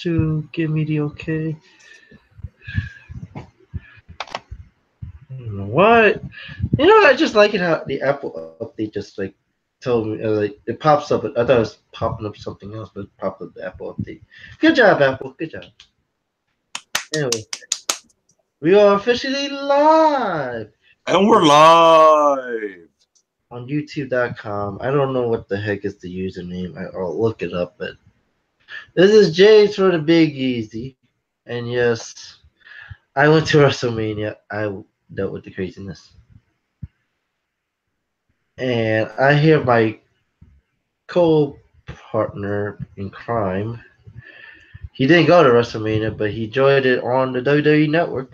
to give me the okay. What? You know, I just like it how the Apple update just like told me like it pops up. I thought it was popping up something else, but it popped up the Apple update. Good job, Apple. Good job. Anyway, we are officially live And we're live. on YouTube.com. I don't know what the heck is the username. I'll look it up, but this is Jay's for the Big Easy. And yes, I went to WrestleMania. I dealt with the craziness. And I hear my co-partner in crime. He didn't go to WrestleMania, but he enjoyed it on the WWE Network.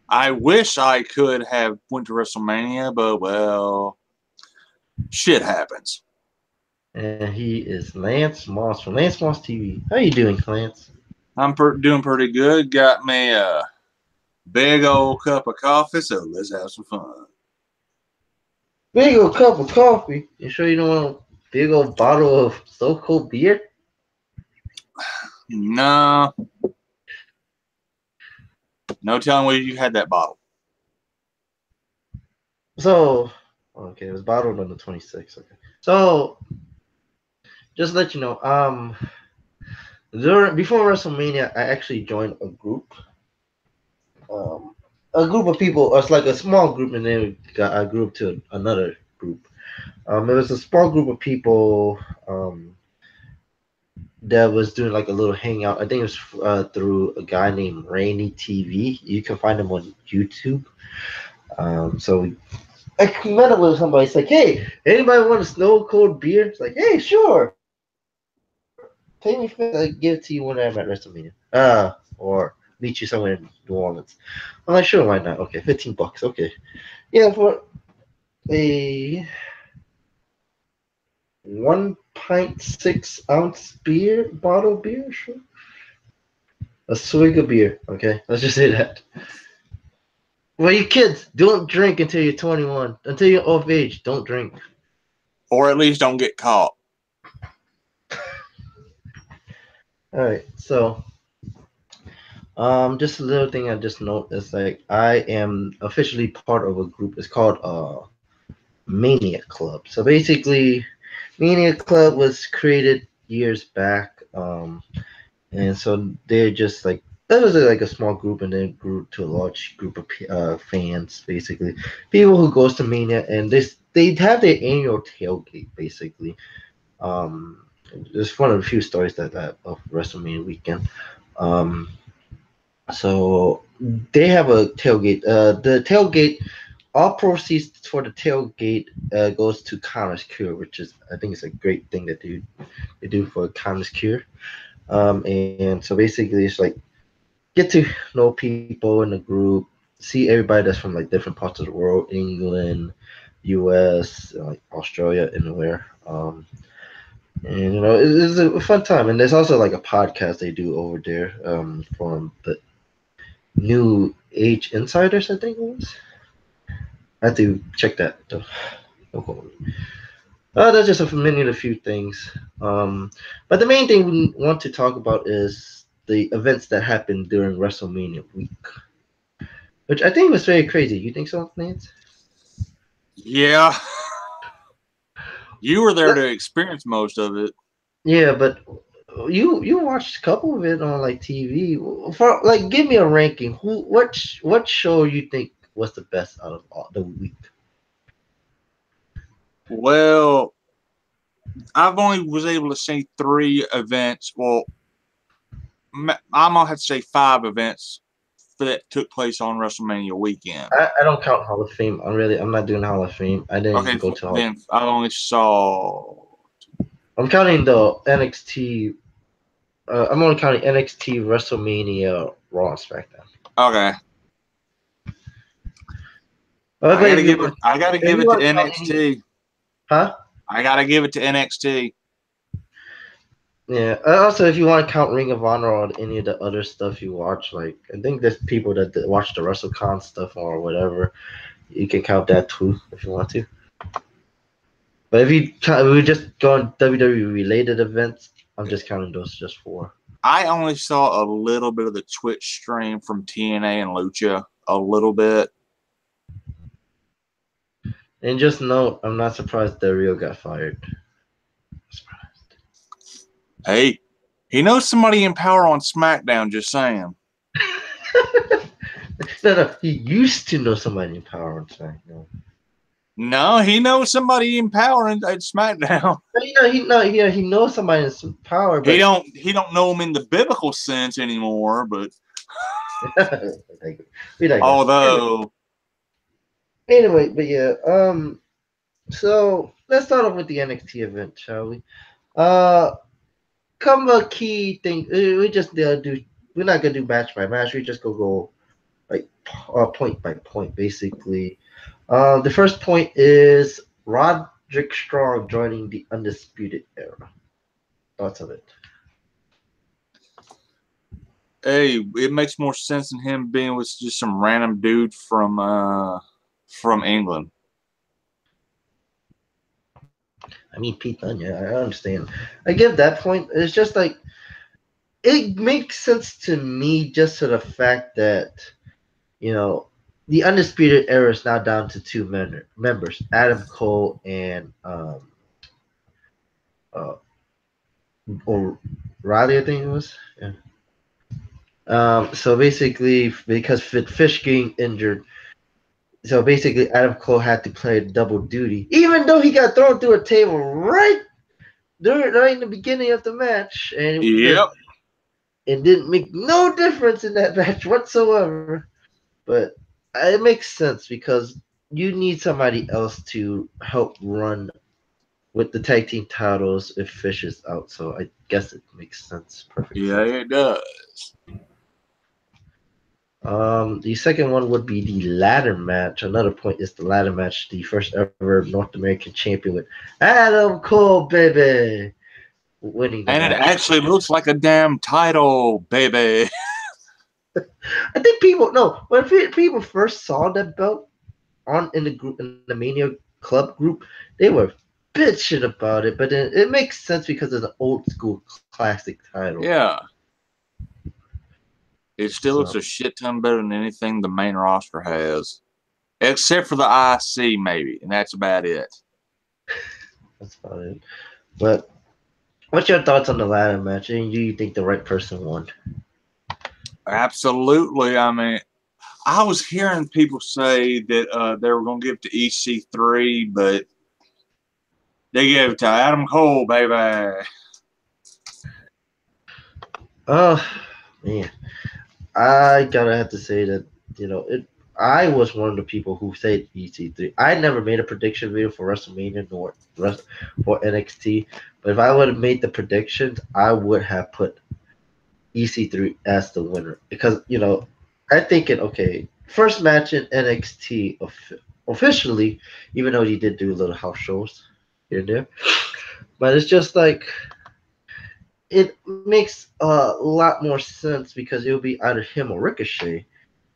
I wish I could have went to WrestleMania, but well, shit happens. And he is Lance Moss from Lance Moss TV. How you doing, Lance? I'm doing pretty good. Got me a big old cup of coffee, so let's have some fun. Big old cup of coffee. You sure you don't want a big old bottle of so-called beer? No. No telling where you had that bottle. So, okay, it was bottled on the 26th. Okay. So, just to let you know, before WrestleMania, I actually joined um, a group of people. It's like a small group, and then we got a group to another group. It was a small group of people that was doing like a little hangout. I think it was through a guy named Rainy TV. You can find him on YouTube. So I met up with somebody. It's like, hey, anybody want a snow cold beer? It's like, hey, sure. Pay me for it. Give it to you when I'm at WrestleMania. Or meet you somewhere in New Orleans. I'm like, sure, why not? Okay, $15. Okay. Yeah, for a 1.6 ounce bottle beer, sure. A swig of beer, okay? Let's just say that. Well, you kids, don't drink until you're 21. Until you're of age, don't drink. Or at least don't get caught. Alright, so just a little thing I just noticed, like I am officially part of a group. It's called Mania Club. So basically, Mania Club was created years back, and so they're just like that was like a small group, and then grew to a large group of fans. Basically, people who goes to Mania, and they have their annual tailgate. Basically, um, it's one of the few stories that of WrestleMania weekend. Um, so they have a tailgate. The tailgate, all proceeds for the tailgate goes to Connor's Cure, which is I think it's a great thing that they do for Connor's Cure. And so basically, it's like get to know people in the group, see everybody that's from like different parts of the world, England, U.S., like Australia, anywhere. And it's a fun time. And there's also like a podcast they do over there from the New Age Insiders, I think it was. I have to check that though. That's just a few things. But the main thing we want to talk about is the events that happened during WrestleMania week, which I think was very crazy. You think so, Lance? Yeah. You were there to experience most of it. Yeah, but you watched a couple of it on like TV. For like, give me a ranking. What show you think was the best out of all the week? Well, I've only was able to see 3 events. Well, I'm gonna have to say 5 events that took place on WrestleMania weekend. I don't count Hall of Fame. I'm not doing Hall of Fame. I didn't go to Hall. Then I only saw. I'm counting the NXT. I'm only counting NXT, WrestleMania, Raw, and SmackDown. Okay. I gotta give it to NXT. Huh? I gotta give it to NXT. Yeah. Also, if you want to count Ring of Honor or any of the other stuff you watch, like I think there's people that watch the WrestleCon stuff or whatever. You can count that too if you want to. But if we just go on WWE related events, I'm just counting those just 4. I only saw a little bit of the Twitch stream from TNA and Lucha, a little bit. And just note, I'm not surprised Del Rio got fired. Hey, he knows somebody in power on SmackDown, just saying. No, he used to know somebody in power on SmackDown. No, he knows somebody in power at SmackDown. He knows somebody in power, but He don't know him in the biblical sense anymore, but although anyway, but yeah, so let's start off with the NXT event, shall we? Come a key thing. We just do. We're not gonna do match by match. We just go like point by point, basically. The first point is Roderick Strong joining the Undisputed Era. Thoughts of it? hey, it makes more sense than him being with just some random dude from England. I mean, Pete Dunne, yeah, I understand. I give that point. It's just like it makes sense to me just to the fact that the Undisputed Era is now down to two members, Adam Cole and or Riley, I think it was. Yeah. So basically, because Fish getting injured, so basically Adam Cole had to play double duty, even though he got thrown through a table right in the beginning of the match, and Yep. it didn't make no difference in that match whatsoever. But it makes sense because you need somebody else to help run with the tag team titles if Fish is out. So I guess it makes sense. Perfect. Yeah, it does. The second one would be the ladder match. Another point is the ladder match, the first ever North American champion with Adam Cole, baby, winning the And it match. actually looks like a damn title, baby. I think when people first saw that belt in the Mania Club group, they were bitching about it, but it makes sense because it's an old school classic title. Yeah. It still looks a shit ton better than anything the main roster has. Except for the IC, maybe. And that's about it. That's about it. But what's your thoughts on the ladder match? And do you think the right person won? Absolutely. I mean, I was hearing people say that they were going to give it to EC3, but they gave it to Adam Cole, baby. Oh, man. I gotta have to say that, I was one of the people who said EC3. I never made a prediction video for WrestleMania nor for NXT, but if I would have made the predictions, I would have put EC3 as the winner because I think first match in NXT officially, even though he did do little house shows here and there, but it's just like it makes a lot more sense because it would be either him or Ricochet.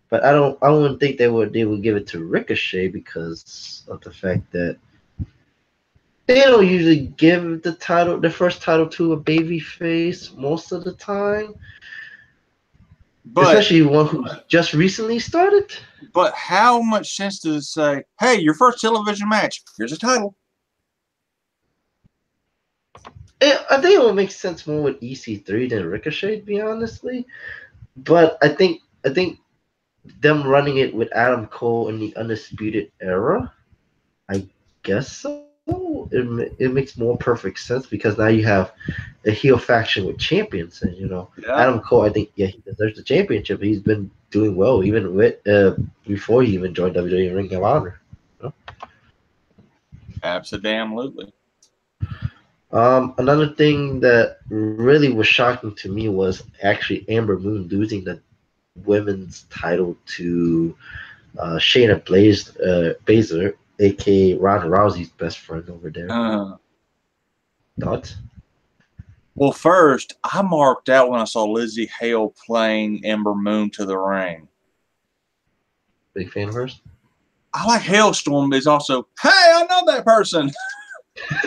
But I wouldn't think they would give it to Ricochet because of the fact that they don't usually give the first title to a baby face most of the time. But, especially one who just recently started. But how much sense does it say, hey, your first television match, here's a title? I think it would make sense more with EC3 than Ricochet, to be honestly. But I think them running it with Adam Cole in the Undisputed Era, I guess so. It makes more perfect sense because now you have a heel faction with champions, and Adam Cole. I think he deserves the championship. He's been doing well even with before he even joined WWE Ring of Honor. Absolutely. Another thing that really was shocking to me was actually Amber Moon losing the women's title to Shayna Baszler, aka Ronda Rousey's best friend over there. Thoughts? Well, first, I marked out when I saw Lizzie Hale playing Ember Moon to the ring. Big fan of hers? I like Hailstorm, but it's also, hey, I know that person.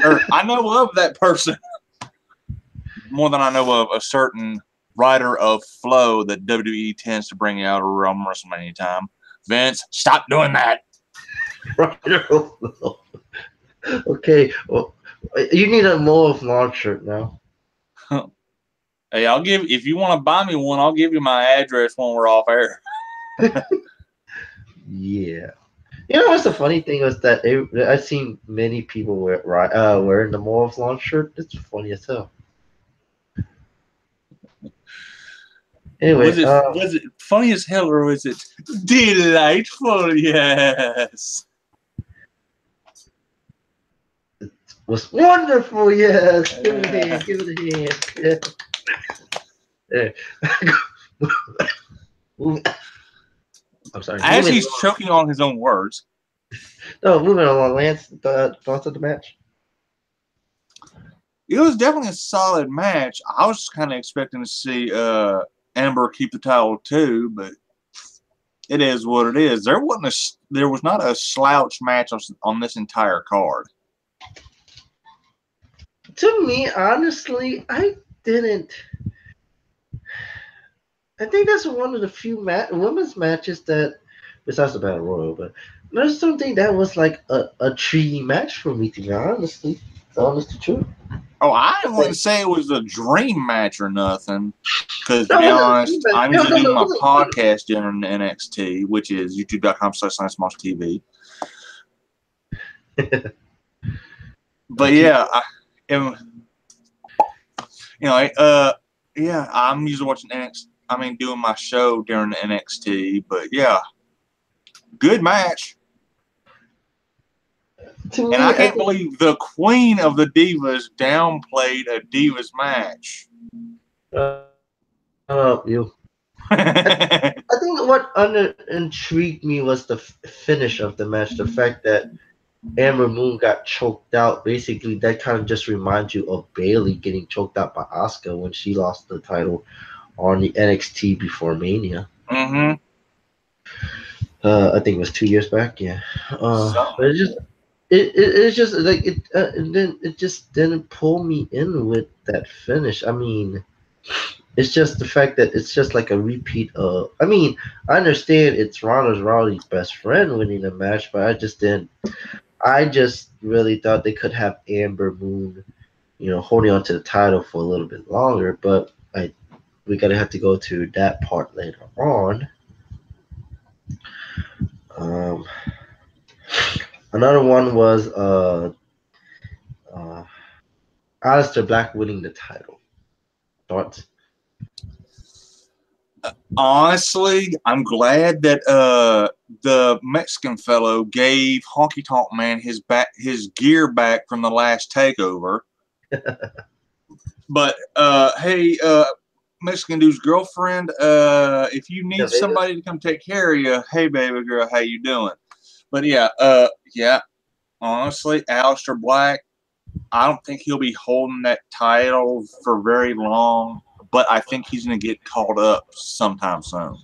Or I know of that person. More than I know of a certain rider of flow that WWE tends to bring out around WrestleMania time. Vince, stop doing that. Okay, well, you need a Mole of Launch shirt now. Hey, if you want to buy me one, I'll give you my address when we're off air. Yeah. You know what's the funny thing is that I've seen many people wearing the Mole of Launch shirt. It's funny as hell. Anyway, Was it funny as hell or was it delightful? Yes. it was wonderful. Yes, give it a hand. Give it a hand. Yeah. I'm sorry. As he's choking on his own words. No, moving along. Lance, thoughts of the match? It was definitely a solid match. I was kind of expecting to see Amber keep the title too, but it is what it is. There was not a slouch match on this entire card. To me, honestly, I didn't. I think that's one of the few women's matches that, besides the Battle Royal, but there's something that was like a tree match for me, to be honestly. Honest to truth. Oh, I wouldn't say it was a dream match or nothing. Because to be honest, I'm usually doing my podcast during NXT, which is youtube.com/ScienceMossTV. But yeah, I'm usually watching NXT. I mean, doing my show during the NXT. But yeah, good match. And I can't believe the Queen of the Divas downplayed a Divas match. You. I think what intrigued me was the finish of the match. The fact that Amber Moon got choked out. Basically, that kind of just reminds you of Bayley getting choked out by Asuka when she lost the title on the NXT before Mania. Mm-hmm. I think it was 2 years back. Yeah. But it's just like it. And then it just didn't pull me in with that finish. I mean, it's just the fact that it's just like a repeat of. I mean, I understand it's Ronda Rousey's best friend winning the match, but I just didn't. I just really thought they could have Amber Moon, holding on to the title for a little bit longer. But we gotta have to go to that part later on. Another one was Aleister Black winning the title. Thoughts? Honestly, I'm glad that the Mexican fellow gave Honky Tonk Man his gear back from the last takeover. But hey, Mexican dude's girlfriend, if you need somebody to come take care of you, hey baby girl, how you doing? But yeah, honestly, Aleister Black, I don't think he'll be holding that title for very long. But I think he's going to get called up sometime soon.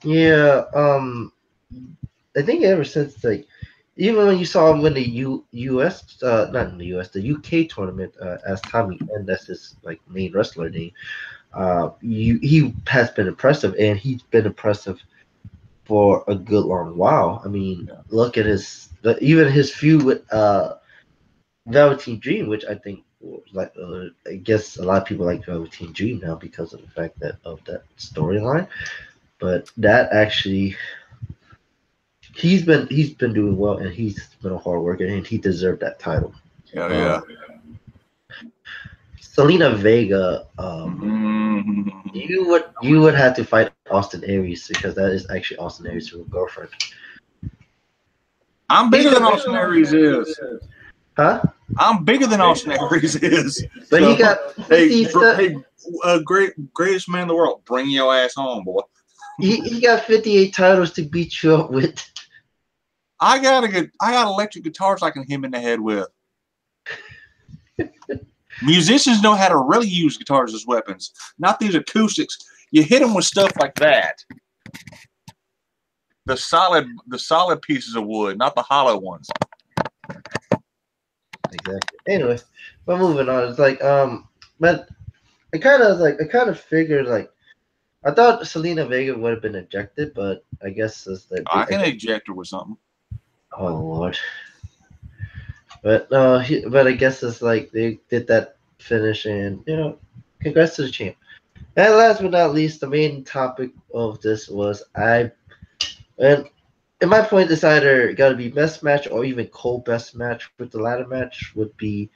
Yeah, I think ever since even when you saw him win the U.S. Not in the U.S. the U.K. tournament as Tommy End, that's his main wrestler name. He has been impressive, and he's been impressive for a good long while. I mean, look at even his feud with Velveteen Dream, which I think. I guess a lot of people like Velveteen Dream now because of the fact of that storyline. But that actually, he's been doing well, and he's been a hard worker, and he deserved that title. Yeah. Selena Vega, you would have to fight Austin Aries because that is actually Austin Aries' real girlfriend. I'm bigger than Austin Aries is. Huh? I'm bigger than Austin Aries is. But he got greatest man in the world. Bring your ass home, boy. He got 58 titles to beat you up with. I got electric guitars I can hit him in the head with. Musicians know how to really use guitars as weapons, not these acoustics. You hit them with stuff like that. The solid pieces of wood, not the hollow ones. Exactly. Anyway, but moving on. It's but I kind of figured like I thought Selena Vega would have been ejected, but I guess it's that I can eject her with something. oh Lord. But but I guess it's like they did that finish, and congrats to the champ. And last but not least, the main topic of this was and in my point, it's either got to be best match or even co-best match. With the latter match would be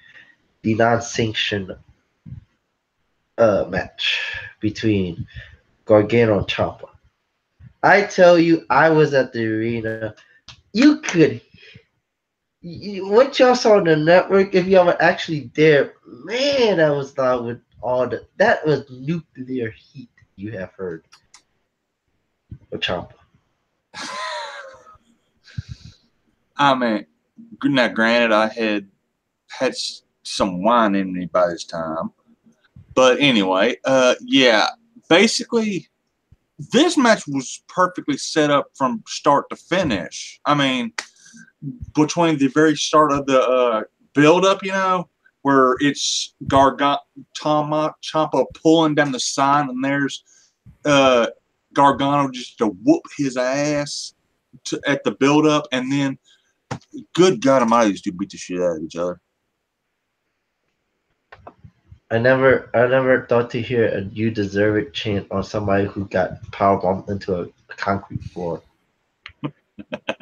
the non-sanctioned match between Gargano and Ciampa. I tell you, I was at the arena. You could what y'all saw on the network, if y'all were actually there, man, that was not with all that was nuclear heat you have heard with Ciampa. I mean, now granted, I had some wine in me by this time, but anyway, yeah, basically, this match was perfectly set up from start to finish. I mean, between the very start of the build up, where it's Ciampa pulling down the sign, and there's Gargano just to whoop his ass at the build up, and then good God Almighty, these two beat the shit out of each other. I never thought to hear a "You deserve it" chant on somebody who got powerbombed into a concrete floor. Oh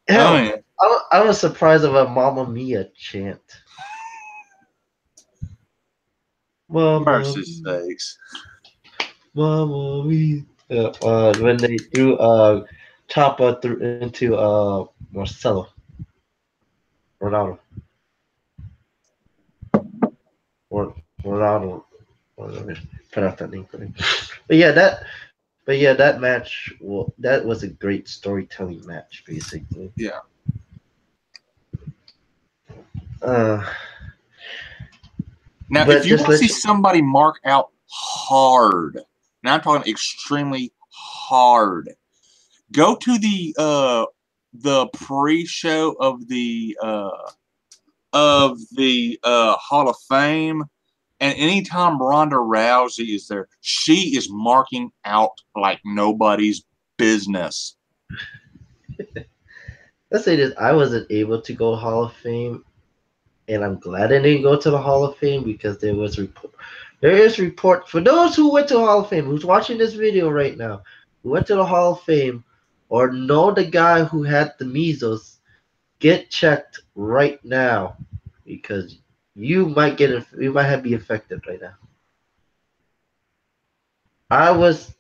Hell, yeah, I was surprised of a "Mamma Mia" chant. Mamma, mercy sakes. Mamma Mia. When they threw Ciampa through into Marcelo Ronaldo or Ronaldo. Let me pronounce that name correctly. But yeah, that match. Well, that was a great storytelling match, basically. Yeah. Uh, Now, if but you just want to see let you. somebody mark out hard, now I'm talking extremely hard. Go to the pre-show of the Hall of Fame, and anytime Ronda Rousey is there, she is marking out like nobody's business. Let's say this: I wasn't able to go Hall of Fame, and I'm glad I didn't go to the Hall of Fame because there is report for those who went to the Hall of Fame, who's watching this video right now, who went to the Hall of Fame, or know the guy who had the measles. Get checked right now because you might have be affected right now. I was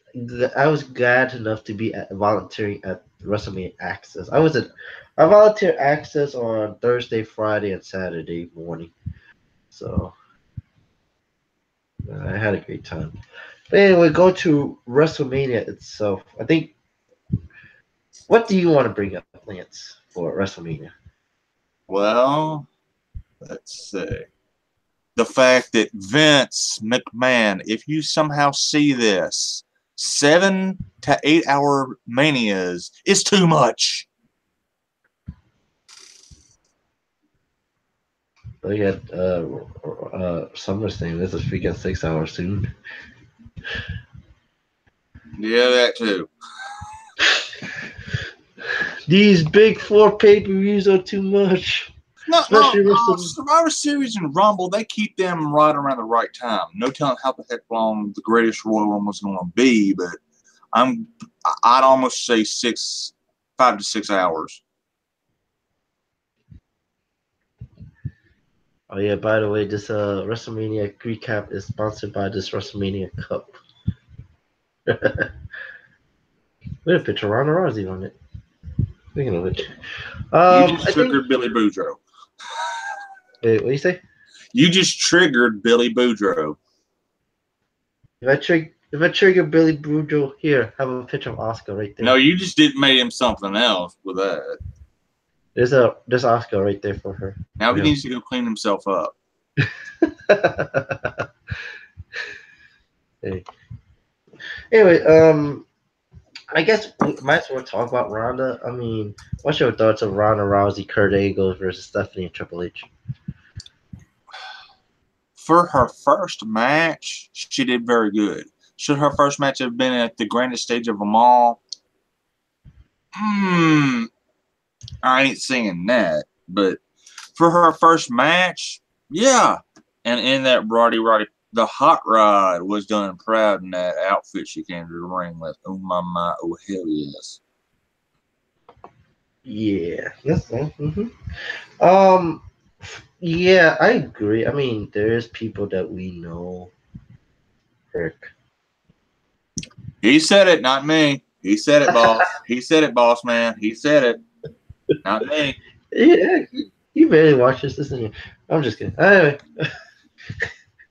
glad enough to be volunteering at WrestleMania Access. I volunteered Access on Thursday, Friday, and Saturday morning. So I had a great time. But anyway, go to WrestleMania itself. I think. What do you want to bring up, Lance, for WrestleMania? Well, let's see. The fact that Vince McMahon, if you somehow see this, 7 to 8 hour manias is too much. Look at SummerSlam. This is freaking 6 hours soon. Yeah, that too. These big four pay-per-views are too much. No. Especially Wrestle. Survivor Series and Rumble, they keep them right around the right time. No telling how the heck long the greatest Royal Rumble is going to be, but I'd almost say 5 to 6 hours. Oh yeah, by the way, this WrestleMania recap is sponsored by this WrestleMania Cup. With a picture of Ronda Rousey on it. Speaking of which, You just I think. triggered Billy Boudreaux. Wait, what do you say? You just triggered Billy Boudreaux. If I trigger Billy Brujo here, have a picture of Oscar right there. No, you just didn't make him something else with that. There's Oscar right there for her. Now he Yeah. needs to go clean himself up. Hey. Anyway, I guess we might as well talk about Ronda. I mean, what's your thoughts of Ronda Rousey, Kurt Angle versus Stephanie and Triple H? For her first match, she did very good. Should her first match have been at the grandest stage of them all? I ain't saying that, but for her first match, yeah. And in that Roddy, the hot rod was done proud in that outfit she came to the ring with. Oh my, oh hell yes. Yeah. Yes. Um. Yeah, I agree. I mean, there's people that we know. Rick. He said it, not me. He said it, boss. He said it, boss man. He said it, not me. Yeah, you barely watch this, isn't you? I'm just kidding. Anyway,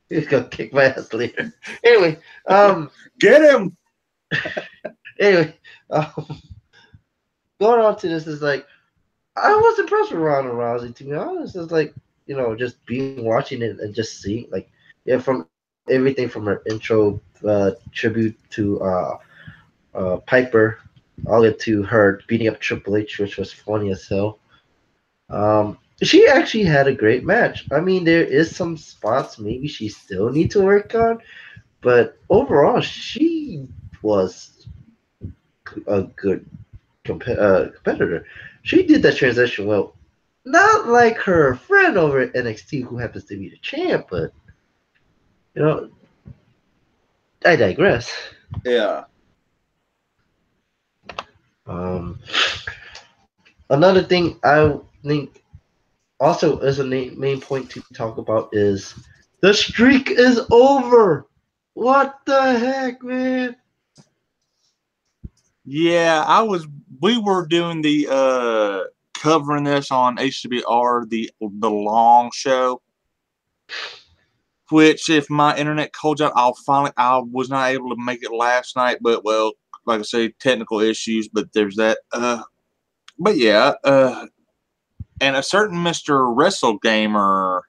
he's gonna kick my ass later. Anyway, um, Get him. anyway, going on to this is like I was impressed with Ronda Rousey. To be honest, it's like just being watching it and just seeing like from everything from her intro tribute to Piper, all the way to her beating up Triple H, which was funny as hell. She actually had a great match. I mean, there is some spots maybe she still need to work on, but overall, she was a good competitor. She did that transition well. Not like her friend over at NXT who happens to be the champ, but you know, I digress. Yeah. Um, Another thing I think also is a main point to talk about is the streak is over. What the heck, man? Yeah, we were doing the covering this on HWR, the long show, which if my internet holds out, I was not able to make it last night, but well, like I say, technical issues, but there's that. But yeah, and a certain Mr. Wrestle Gamer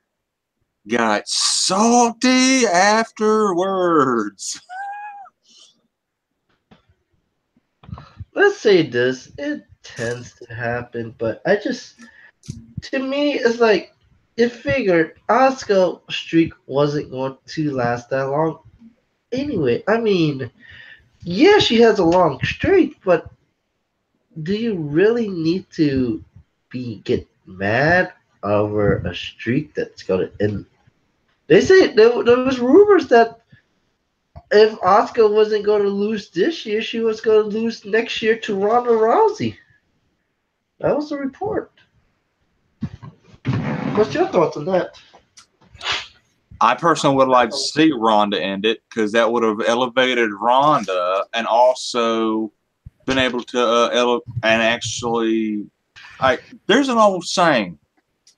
got salty afterwards. Let's say this. It tends to happen, but to me, it's like, it figured Asuka streak wasn't going to last that long anyway. I mean, yeah, she has a long streak, but do you really need to get mad over a streak that's gonna end? They say there was rumors that if Asuka wasn't going to lose this year, she was going to lose next year to Ronda Rousey. That was the report. What's your thoughts on that? I personally would like to see Ronda end it because that would have elevated Ronda and also been able to and actually, there's an old saying: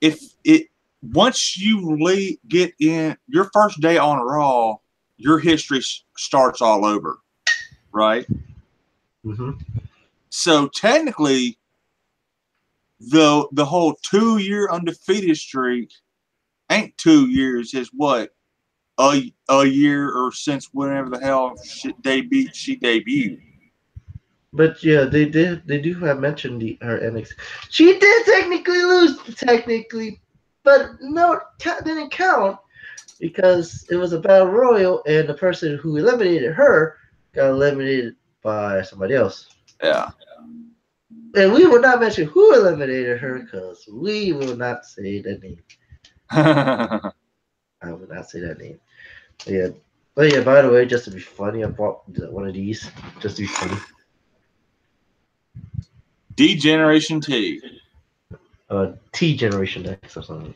if it once you get in your first day on Raw, your history starts all over, right? Mm-hmm. So technically, the whole 2 year undefeated streak ain't 2 years. Is what a year or since whenever the hell she debuted. But yeah, they do have mentioned her NXT. She did technically lose, technically, but no, didn't count because it was a battle royal, and the person who eliminated her got eliminated by somebody else. Yeah. And we will not mention who eliminated her because we will not say that name. I will not say that name. Yeah. But yeah, by the way, just to be funny, I bought one of these just to be funny. D-Generation T. T Generation X or something.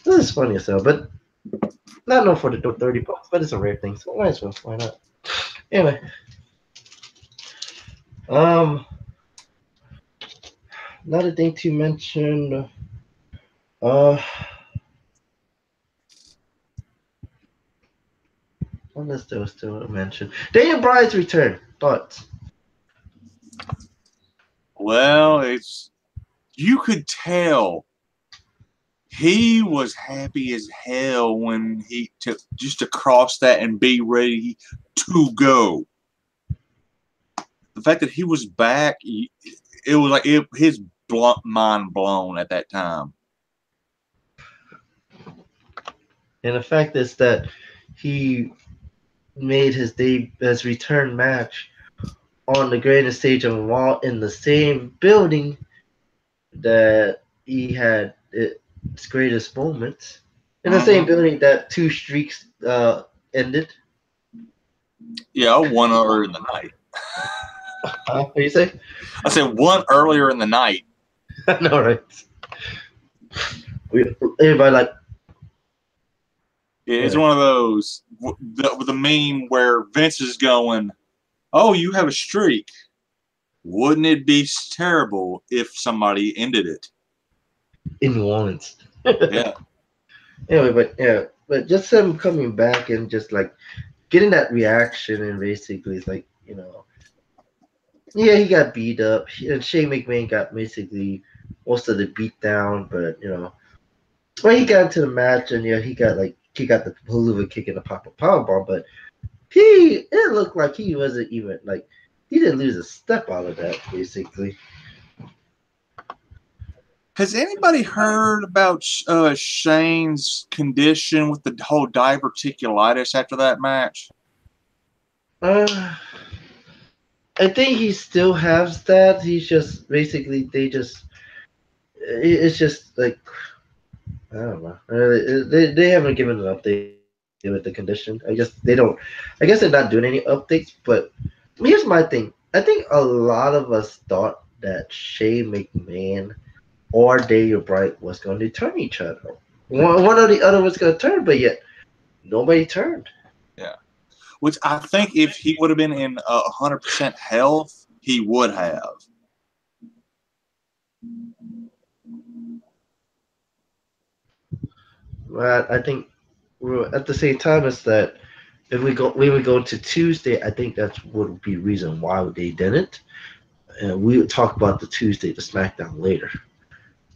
This is funny as hell, but not known for the $30, but it's a rare thing, so might as well. Why not? Anyway, um, another thing to mention. Uh, what else there was still to mention? Daniel Bryan's return. Thoughts? Well, you could tell he was happy as hell when he took just to cross that and be ready to go. The fact that he was back, it was like his mind blown at that time. And the fact is that he made his return match on the greatest stage of them all in the same building that he had its greatest moments. In the same Mm-hmm. building that two streaks ended. Yeah, one earlier in the night. What do you say? I said one earlier in the night. I know, right? Everybody like, It's yeah. one of those the meme where Vince is going, "Oh, you have a streak. Wouldn't it be terrible if somebody ended it?" In New Orleans. Yeah. Anyway, but just him coming back and just like getting that reaction and basically it's like, yeah, he got beat up and Shane McMahon got basically most of the beat down, but when he got into the match and he got the Palooza kick and the pop up powerbomb, but it looked like he wasn't even like he didn't lose a step out of that basically. Has anybody heard about Shane's condition with the whole diverticulitis after that match? Uh, I think he still has that. He's just basically it's just like I don't know. They haven't given an update with the condition. I guess they're not doing any updates. But here's my thing. I think a lot of us thought that Shane McMahon or Daniel Bright was going to turn each other. One or the other was going to turn, but yet nobody turned. Yeah. Which I think if he would have been in 100% health, he would have. But I think at the same time is that if we would go to Tuesday, I think that would be reason why they didn't. And we would talk about the Tuesday, the SmackDown later.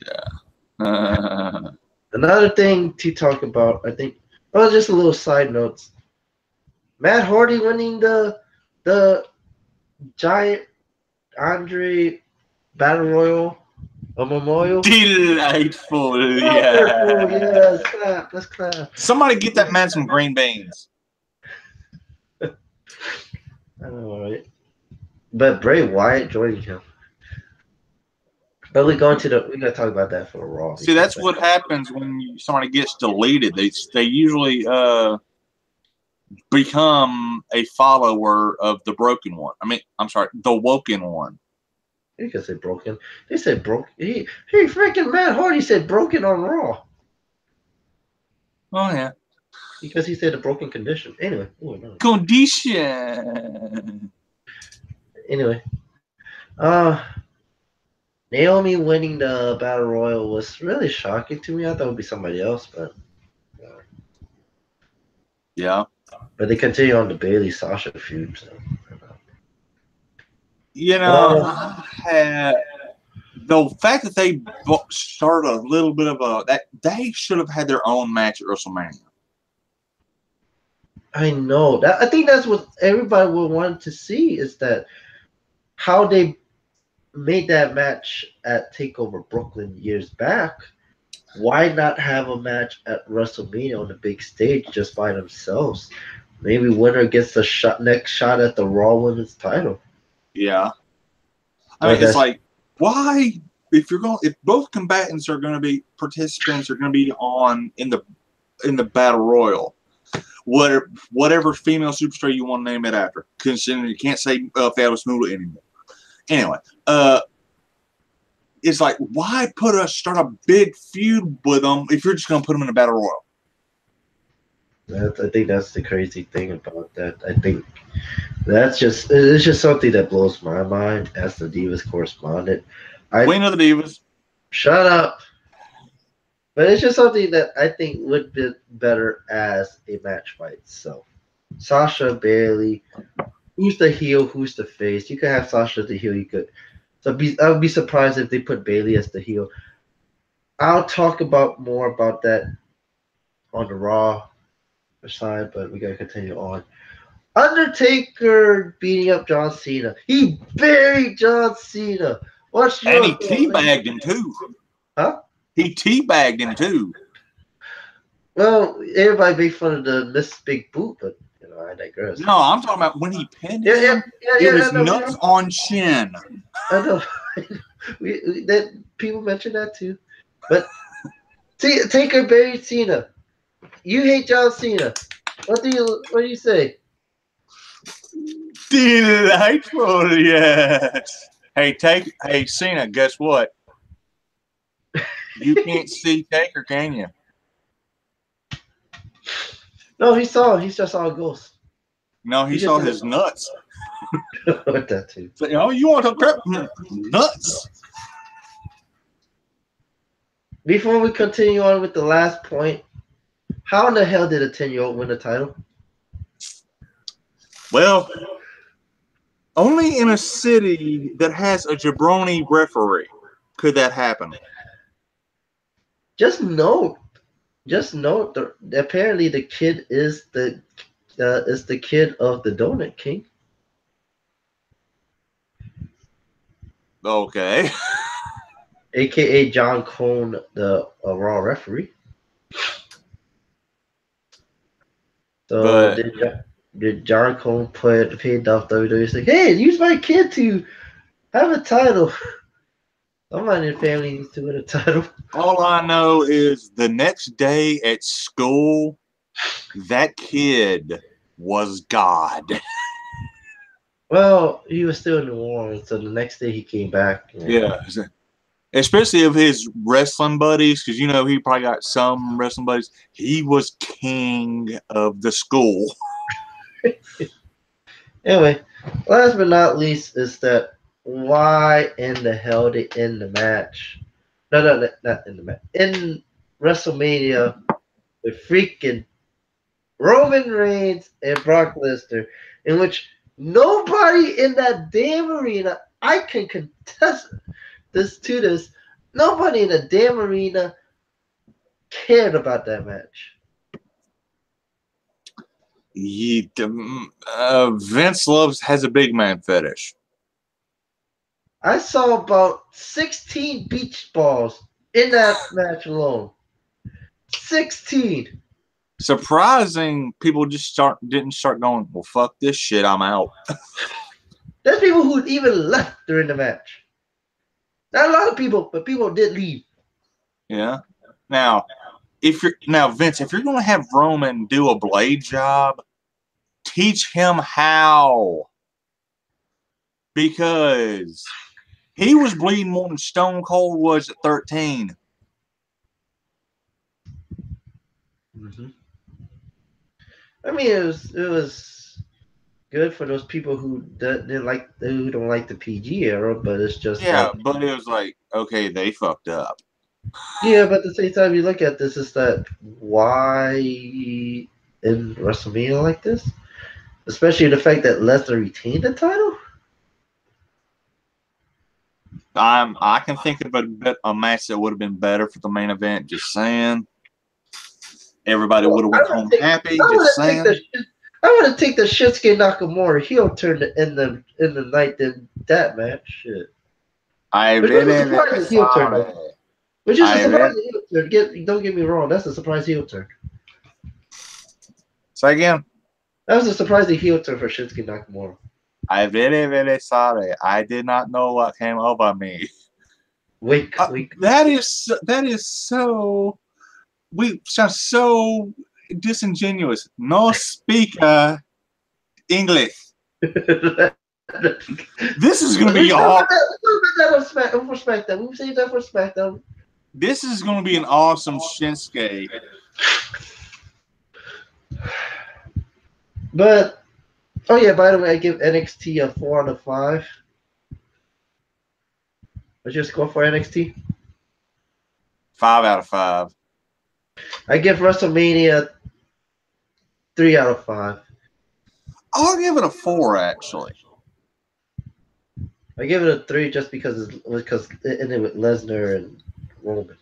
Yeah. Another thing to talk about, I think, just a little side notes. Matt Hardy winning the Giant Andre Battle Royal, a memorial. Delightful. Wonderful, Yeah. yes, clap, let's clap. Somebody get that man some green beans. I know, right? But Bray Wyatt joining him. But we gotta talk about that for the Raw. See, that's what happens when somebody gets deleted. They usually become a follower of the broken one. I mean, I'm sorry, the woken one. You can say broken. They said broken. He freaking Matt Hardy said broken on Raw Oh yeah, because he said a broken condition. Anyway, no. condition. Anyway, Naomi winning the Battle Royal was really shocking to me. I thought it would be somebody else, Yeah. but they continue on the Bailey Sasha feud. So, I had the fact that they started a little bit of that they should have had their own match at WrestleMania. I know that. I think that's what everybody would want to see is that how they made that match at Takeover Brooklyn years back. Why not have a match at WrestleMania on the big stage just by themselves? Maybe winner gets the next shot at the Raw Women's title. Yeah. I But mean, it's like, why? If both combatants are going to be participants are going to be in the battle royal, whatever female superstar you want to name it after, considering you can't say Fabulous Moolah anymore. Anyway, it's like, why start a big feud with them if you're just going to put them in a battle royal? I think that's the crazy thing about that. I think it's just something that blows my mind as the Divas correspondent. Queen of the Divas. Shut up. But it's just something that I think would be better as a match by itself. Sasha, Bailey, who's the heel, who's the face? You could have Sasha the heel. I would be surprised if they put Bailey as the heel. I'll talk about more about that on the Raw side, but we gotta continue on. Undertaker beating up John Cena. He buried John Cena. What's your And he teabagged him too. Huh? He teabagged him too. Well, everybody made fun of the Miss Big Boot, but I digress. No, I'm talking about when he pinned Yeah, yeah, him. yeah, It yeah. was nuts on chin. I know. That people mention that too, but see, Taker buried Cena. You hate John Cena. What do you say? Delightful, yes. Hey, Cena, guess what? You can't see Taker, can you? No, he saw. He just saw a ghost. No, he He just saw his nuts. with that too. So, you want some crap? Nuts. Before we continue on with the last point, how in the hell did a 10-year-old win the title? Well, only in a city that has a jabroni referee could that happen. Just note, apparently the kid is the kid of the Donut King, Okay. aka John Cone, the Raw referee. So But did John Cone paid off WWE? Say, hey, use my kid to have a title. Somebody in the family needs to win a title. all I know is the next day at school, that kid was God. Well, he was still in New Orleans, so the next day he came back. Yeah. Especially of his wrestling buddies, because he probably got some wrestling buddies. He was king of the school. Anyway, last but not least is that why in the hell they end the match? No, not in the match. In WrestleMania with freaking Roman Reigns and Brock Lesnar, in which nobody in that damn arena, I can contest this, nobody in the damn arena cared about that match. Vince has a big man fetish. I saw about 16 beach balls in that match alone. 16. Surprising, people just didn't start going, well, fuck this shit, I'm out. There's people who even left during the match. Not a lot of people, but people did leave. Yeah. Now, Vince, if you're gonna have Roman do a blade job, teach him how. Because he was bleeding more than Stone Cold was at 13. Mm-hmm. I mean, it was good for those people who who don't like the PG era, but it's just Yeah, that. but it was like, okay, they fucked up. Yeah, but at the same time, you look at this, is that why in WrestleMania like this, especially the fact that Lesnar retained the title. I can think of a match that would have been better for the main event. Just saying, everybody would have went home happy. Just saying. I would have taken the Shinsuke Nakamura heel turn in the night than that match. Shit. I Which was a really, really surprising heel turn, sorry. though. Which is a I really. surprising heel turn. Don't get me wrong. That's a surprise heel turn. Say again. That was a surprising heel turn for Shinsuke Nakamura. I really, really sorry. I did not know what came over me. Wink. That is so. We sound so disingenuous. No speaker English. This is going to be all. For SmackDown. We'll save that for SmackDown. This is going to be an awesome Shinsuke. But oh yeah, by the way, I give NXT a 4 out of 5. What's your score for NXT? 5 out of 5. I give WrestleMania 3 out of 5. I'll give it a 4 actually. I give it a 3 just because it ended with Lesnar and Roman.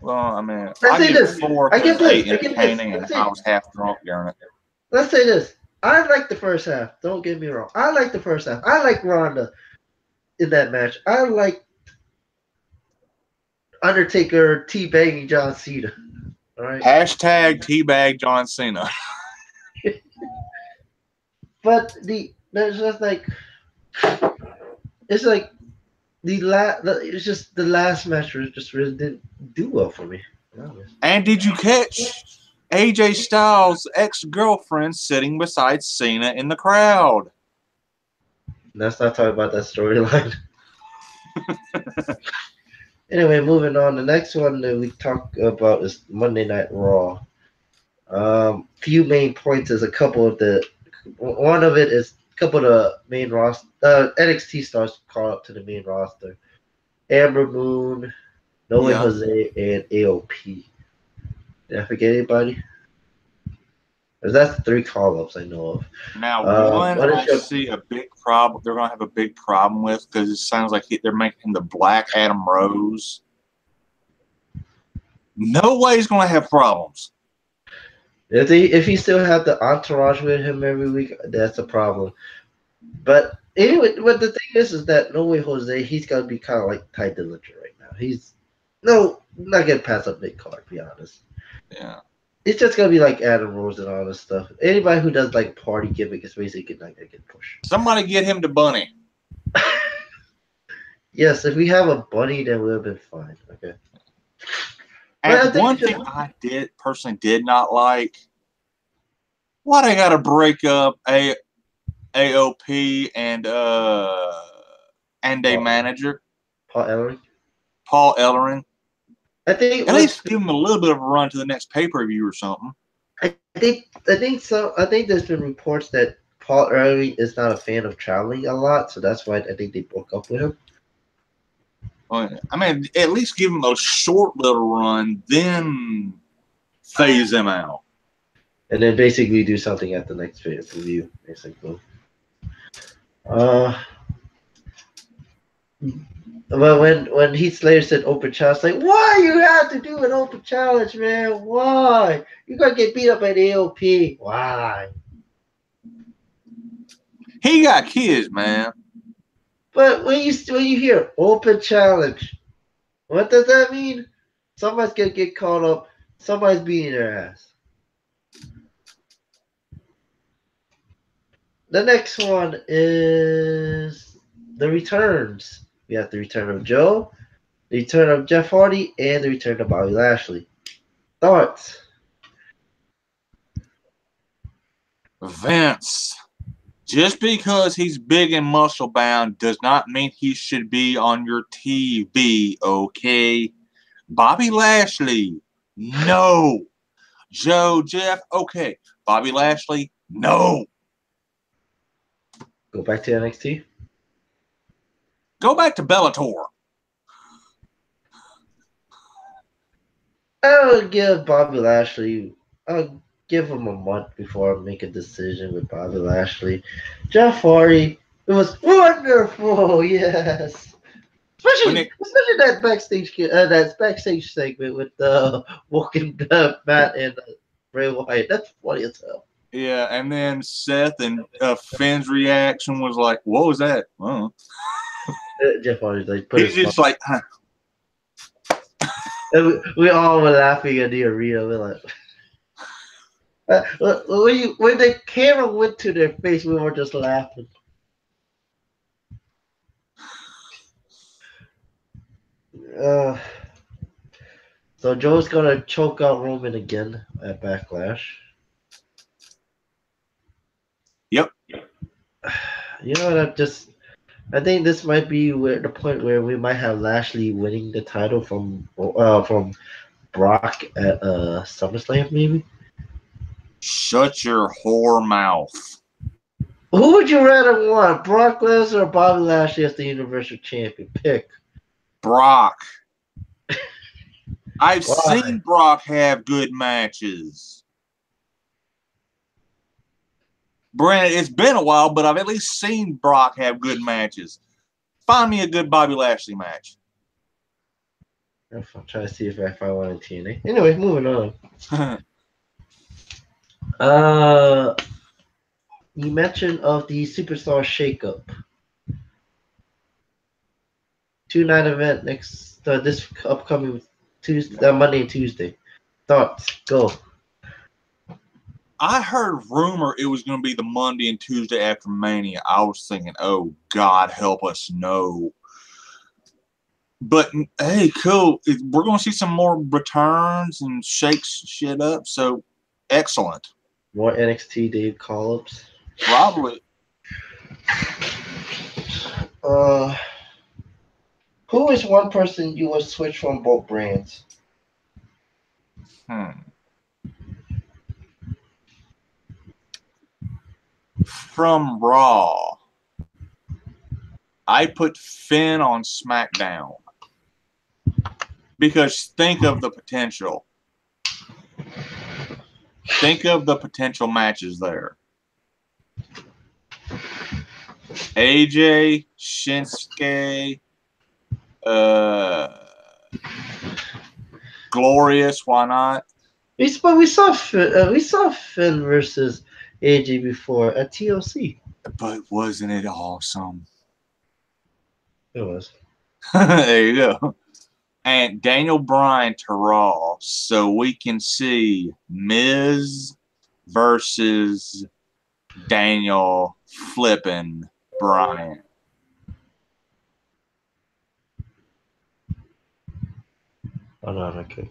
Well, I mean, I give it 4 because it's entertaining and I was half drunk during it. Let's say this. I like the first half. Don't get me wrong. I like the first half. I like Ronda in that match. I like Undertaker teabagging John Cena. All right. Hashtag teabag John Cena. But there's just like it's like it's just the last match just really didn't do well for me. To be honest. And did you catch AJ Styles' ex-girlfriend sitting beside Cena in the crowd? Let's not talk about that storyline. Anyway, moving on. The next one that we talk about is Monday Night Raw. Few main points is a couple of the. One of it is a couple of the main roster. NXT stars called up to the main roster. Amber Moon, No Way Yeah. Jose, and AOP. Did I forget anybody? That's the three call-ups I know of. Now, one What is I your see a big problem. They're going to have a big problem with because it sounds like they're making him the Black Adam Rose. No way he's going to have problems. if he still have the entourage with him every week, that's a problem. But anyway, but the thing is that No Way Jose, he's got to be kind of like Ty Dillinger right now. He's not getting past up mid card, to be honest. Yeah. It's just gonna be like Adam Rose and all this stuff. Anybody who does like party gimmick is basically not gonna get pushed. Somebody get him to Bunny. Yes, if we have a bunny, then we'll have been fine. Okay. But I And think one thing I did not like, why they got to break up AOP and a manager, Paul Ellering. Paul Ellering. I think At least give him a little bit of a run to the next pay-per-view or something. I think so. I think there's been reports that Paul Ellering is not a fan of traveling a lot, so that's why I think they broke up with him. I mean, at least give him a short little run, then phase him out. And then basically do something at the next pay-per-view, basically. But when Heath Slater said open challenge, like, why you have to do an open challenge, man? Why? You're gonna get beat up at AOP. Why? He got kids, man. But when you hear open challenge, what does that mean? Somebody's gonna get caught up. Somebody's beating their ass. The next one is the returns. We have the return of Joe, the return of Jeff Hardy, and the return of Bobby Lashley. Thoughts? Vince, just because he's big and muscle bound does not mean he should be on your TV, okay? Bobby Lashley, no. Joe, Jeff, okay. Bobby Lashley, no. Go back to NXT. Go back to Bellator. I would give Bobby Lashley. I'll give him a month before I make a decision with Bobby Lashley. Jeff Hardy. It was wonderful. Yes. Especially that backstage segment with walking Matt and Bray Wyatt. That's funny as hell. Yeah, and then Seth and Finn's reaction was like, "What was that?" Jeff Hardy's like, he's just like, huh. We all were laughing in the arena. We're like, when the camera went to their face, we were just laughing. So Joe's gonna choke out Roman again at Backlash. Yep. You know what? I think this might be the point where we might have Lashley winning the title from Brock at SummerSlam, maybe. Shut your whore mouth. Who would you rather want, Brock Lesnar or Bobby Lashley as the Universal Champion? Pick. Brock. I've seen Brock have good matches. Brandon, it's been a while, but I've at least seen Brock have good matches. Find me a good Bobby Lashley match. I'm trying to see if I find one in TNA. Anyway, moving on. You mentioned of the Superstar Shakeup. 2-night event this upcoming Tuesday, Monday and Tuesday. Thoughts? Go. I heard rumor it was going to be the Monday and Tuesday after Mania. I was thinking, oh, God, help us, no. But, hey, cool. We're going to see some more returns and shakes shit up, so excellent. More NXT Dave call-ups. Probably. Who is one person you would switch from both brands? From Raw, I put Finn on SmackDown. Because think of the potential. Think of the potential matches there. AJ, Shinsuke, Glorious, why not? We saw Finn versus AJ before at TLC. But wasn't it awesome? It was. There you go. And Daniel Bryan to Raw, so we can see Miz versus Daniel flipping Bryan. Oh no, okay.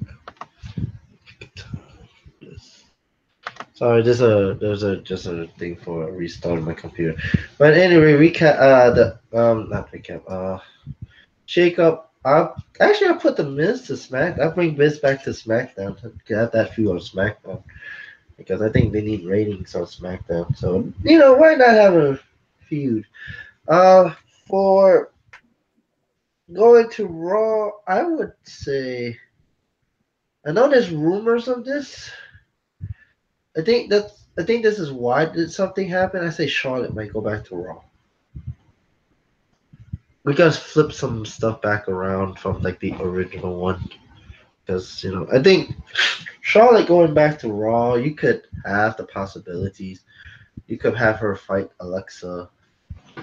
Sorry, there's a thing for restarting my computer. But anyway, recap. Not recap. Shake up. I put the Miz to Smack. I bring Miz back to SmackDown to have that feud on SmackDown because I think they need ratings on SmackDown. So why not have a feud? For going to Raw, I would say. I know there's rumors of this. I think this is why did something happen. I say Charlotte might go back to Raw. We gotta flip some stuff back around from like the original one. Because I think Charlotte going back to Raw, you could have the possibilities. You could have her fight Alexa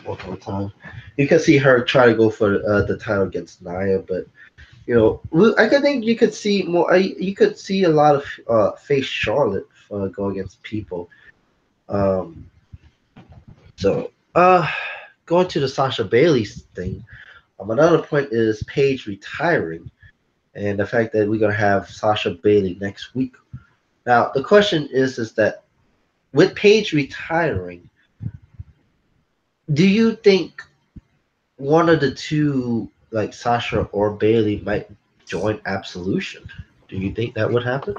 one more time. You could see her try to go for the title against Nia, but I could think you could see more. You could see a lot of face Charlotte go against people. Um, so going to the Sasha Bailey thing. Another point is Paige retiring, and the fact that we're gonna have Sasha Bailey next week. Now the question is that with Paige retiring, do you think one of the two, like Sasha or Bailey, might join Absolution? Do you think that would happen?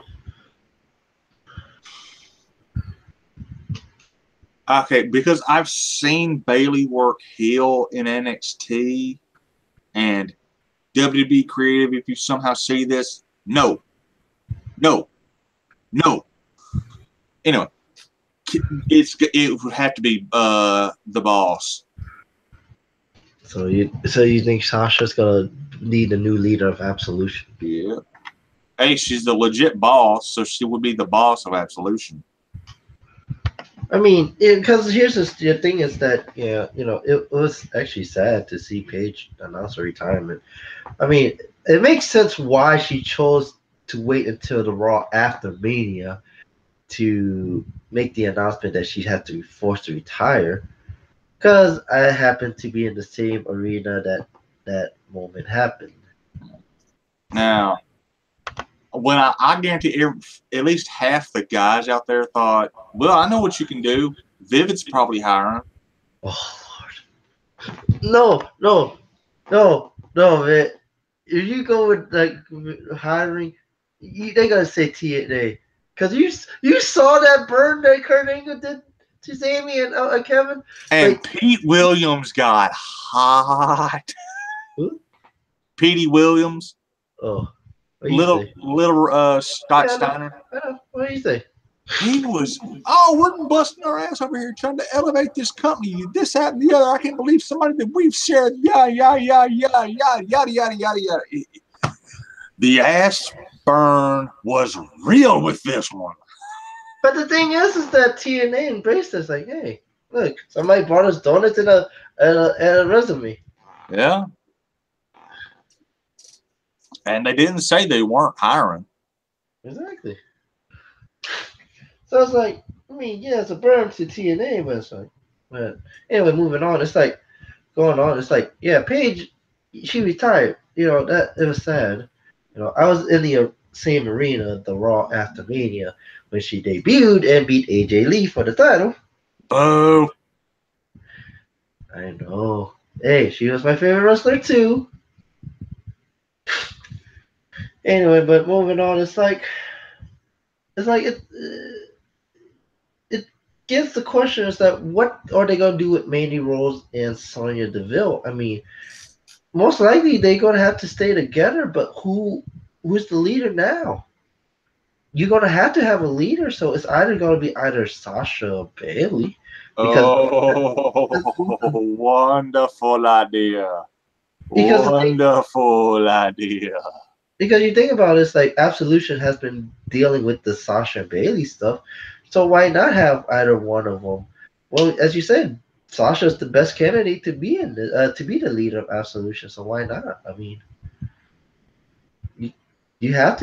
Okay, because I've seen Bailey work heel in NXT and WWE Creative, if you somehow see this, no. Anyway, it would have to be the boss. So you think Sasha's gonna need a new leader of Absolution? Yeah. Hey, she's the legit boss, so she would be the boss of Absolution. I mean, because here's the thing is that it was actually sad to see Paige announce her retirement. I mean, it makes sense why she chose to wait until the Raw after Mania to make the announcement that she had to be forced to retire. Because I happened to be in the same arena that moment happened. Now, when I guarantee at least half the guys out there thought, well, I know what you can do. Vivid's probably hiring. Oh Lord, no, man. If you go with like hiring, they gotta say TNA. Cause you saw that burn that Kurt Angle did to Sammy and Kevin, and like, Pete Williams got hot. who? Petey Williams, Oh, what do you little say? Scott Yeah, Steiner. I know. What do you say? He was, we're busting our ass over here trying to elevate this company, this, that, and the other. I can't believe somebody that we've shared, yada. The ass burn was real with this one. But the thing is that TNA embraced us. Like, hey, look, somebody brought us donuts and a resume. Yeah. And they didn't say they weren't hiring. Exactly. So it's like, I mean, yeah, it's a burn to TNA, but it's like, but anyway, moving on. It's like going on. It's like, yeah, Paige, she retired. You know that it was sad. You know, I was in the same arena, the Raw after Mania, when she debuted and beat AJ Lee for the title. Boo. I know. Hey, she was my favorite wrestler too. Anyway, but moving on, it gives the question is that what are they gonna do with Mandy Rose and Sonya Deville? I mean, most likely they're gonna have to stay together, but who's the leader now? You're gonna have to have a leader, so it's either gonna be either Sasha or Bailey, because Oh, wonderful idea. because the thing Wonderful idea. because you think about it, it's like Absolution has been dealing with the Sasha and Bailey stuff, so why not have either one of them? Well, as you said, Sasha's the best candidate to be to be the leader of Absolution, so why not? I mean, you, you have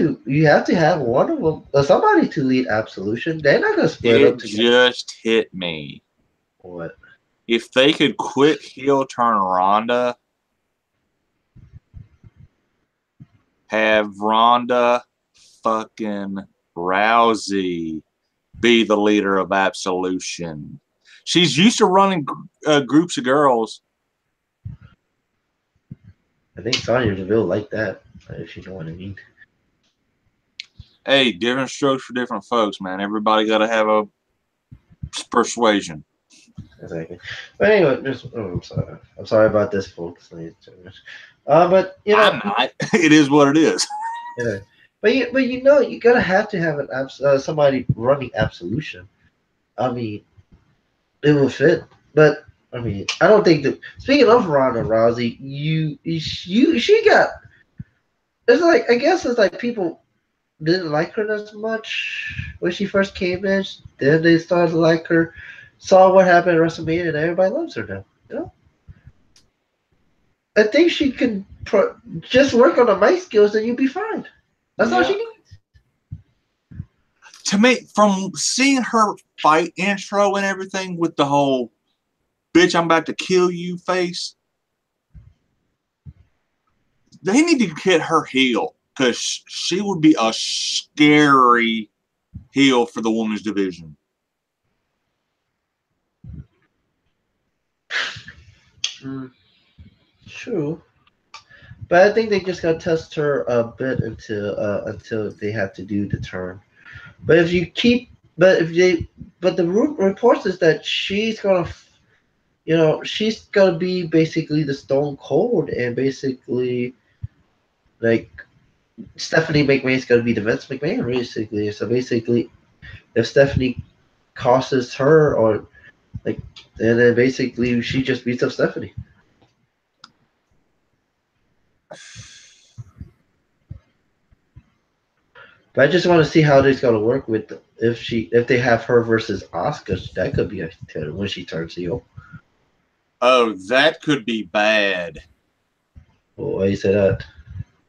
to have one of them, somebody to lead Absolution. They're not gonna split It up together. just hit me. What? If they could quit heel turn Ronda, have Ronda fucking Rousey be the leader of Absolution. She's used to running groups of girls. I think Sonya Deville like that, if you know what I mean. Hey, different strokes for different folks, man. Everybody got to have a persuasion. Exactly. But anyway, just I'm sorry. I'm sorry about this, folks. But you I'm know, not. It is what it is. yeah. But you know, you gotta have to have somebody running Absolution. I mean, it will fit. But I mean, I don't think that. Speaking of Ronda Rousey, she got. It's like I guess it's like people didn't like her as much when she first came in. Then they started to like her. Saw what happened at WrestleMania, and everybody loves her now. You know, I think she can just work on the mic skills, and you'll be fine. That's all she Yeah. needs. To me, from seeing her fight intro and everything with the whole "bitch, I'm about to kill you" face, they need to get her heel because she would be a scary heel for the women's division. Mm, true, but I think they just gotta test her a bit until they have to do the turn. But if you keep, but if they, but the reports is that she's gonna be basically the Stone Cold, and basically like Stephanie McMahon's gonna be the Vince McMahon, basically. So basically, if Stephanie crosses her, or like, and then basically she just beats up Stephanie. But I just want to see how this gonna work with if they have her versus Oscar. That could be a when she turns heel. Oh, that could be bad. Oh, why you say that?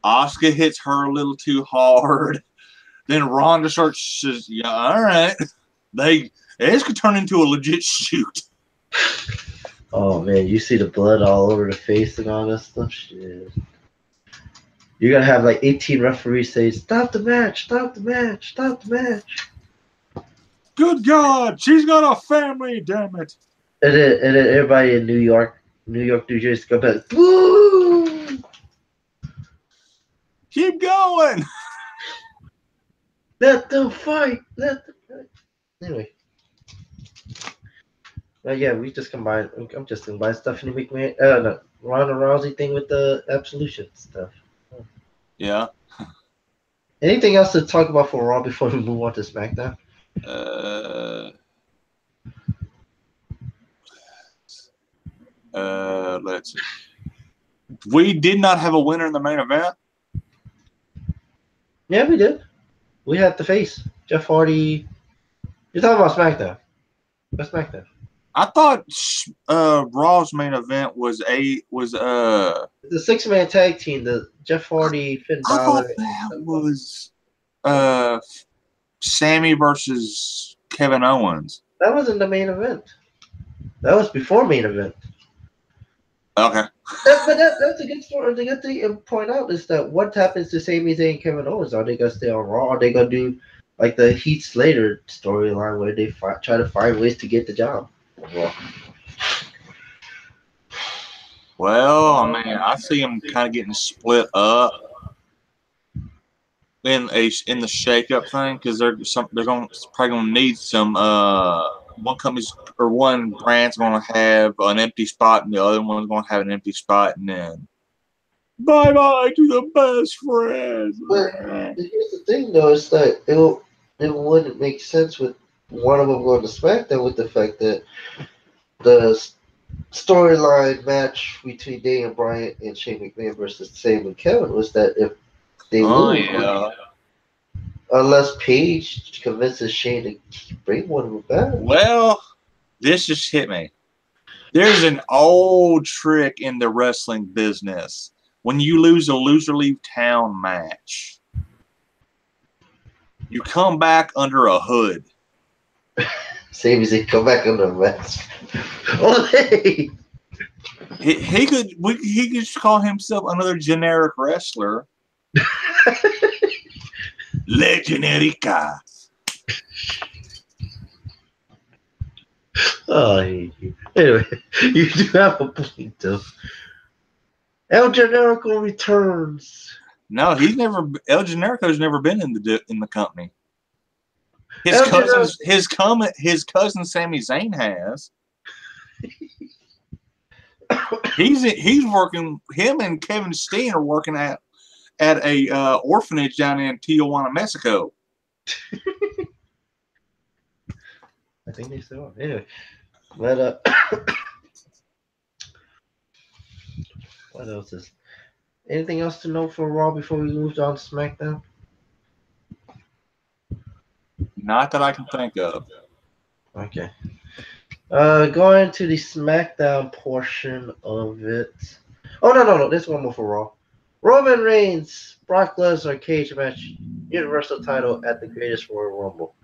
Asuka hits her a little too hard. Then Ronda starts says, "Yeah, all right." This could turn into a legit shoot. Oh man, you see the blood all over the face and all that stuff. Shit. You're gonna have like 18 referees say, "Stop the match! Stop the match! Stop the match!" Good God, she's got a family, damn it. And then everybody in New York, New Jersey, go back. Woo! Keep going. Let them fight. Let them fight. Anyway, yeah, we just combined. I'm just combining Stephanie McMahon, no, Ronda Rousey thing with the Absolution stuff. Yeah. Anything else to talk about for Raw before we move on to SmackDown? Uh, let's see. We did not have a winner in the main event. Yeah, we did. We had the face Jeff Hardy. You're talking about SmackDown. What's SmackDown? I thought Raw's main event was The 6-man tag team, the Jeff Hardy, Finn I thought Balor. that was Sammy versus Kevin Owens? That wasn't the main event. That was before main event. Okay. That's a good story. The good thing to point out is that what happens to Sami Zayn and Kevin Owens? Are they gonna stay on Raw? Are they gonna do like the Heath Slater storyline where they try to find ways to get the job? Well, Well, I mean, I see them kind of getting split up in the shakeup thing because they're going probably going to need some one company's or one brand's going to have an empty spot and the other one's going to have an empty spot, and then bye bye to the best friend. but here's the thing though, is that it wouldn't make sense with one of them going to SmackDown with the fact that the storyline match between Daniel Bryan and Shane McMahon versus Sam and Kevin was that if they Oh lose, yeah. unless Paige convinces Shane to bring one of them back. Well, this just hit me. There's an old trick in the wrestling business. When you lose a loser leave town match, you come back under a hood. Same as he come back under the mask. Oh, hey! He could just call himself another generic wrestler. Le Generica. Oh, I hate you. Anyway, you do have a point, though. El Generico returns. No, El Generico's never been in the company. His El cousin Sami Zayn has. He's working. Him and Kevin Steen are working at a orphanage down in Tijuana, Mexico. I think they still are. Anyway, but what else is? Anything else to know for Raw before we move on to SmackDown? Not that I can think of. Okay. Going to the SmackDown portion of it. Oh no! There's one more for Raw. Roman Reigns, Brock Lesnar cage match, Universal title at the Greatest Royal Rumble.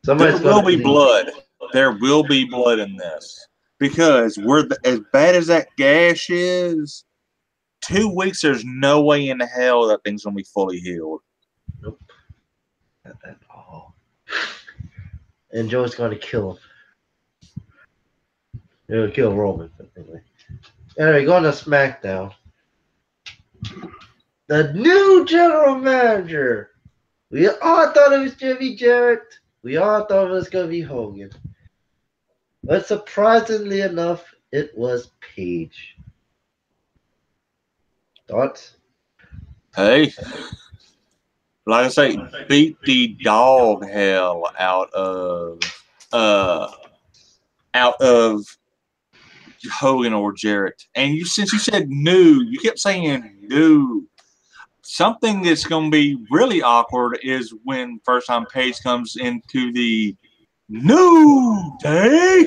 There will be blood. There will be blood in this because as bad as that gash is. 2 weeks, there's no way in hell that thing's gonna be fully healed. Nope, not at all. And Joe's gonna kill him. He'll kill Roman. Anyway, going to SmackDown. The new general manager. We all thought it was Jimmy Jarrett. We all thought it was gonna be Hogan. But surprisingly enough, it was Paige. Thoughts? Hey, like I say, beat the dog hell out of Hogan or Jarrett. And since you said new, you kept saying new. Something that's going to be really awkward is when first time Paige comes into the New Day.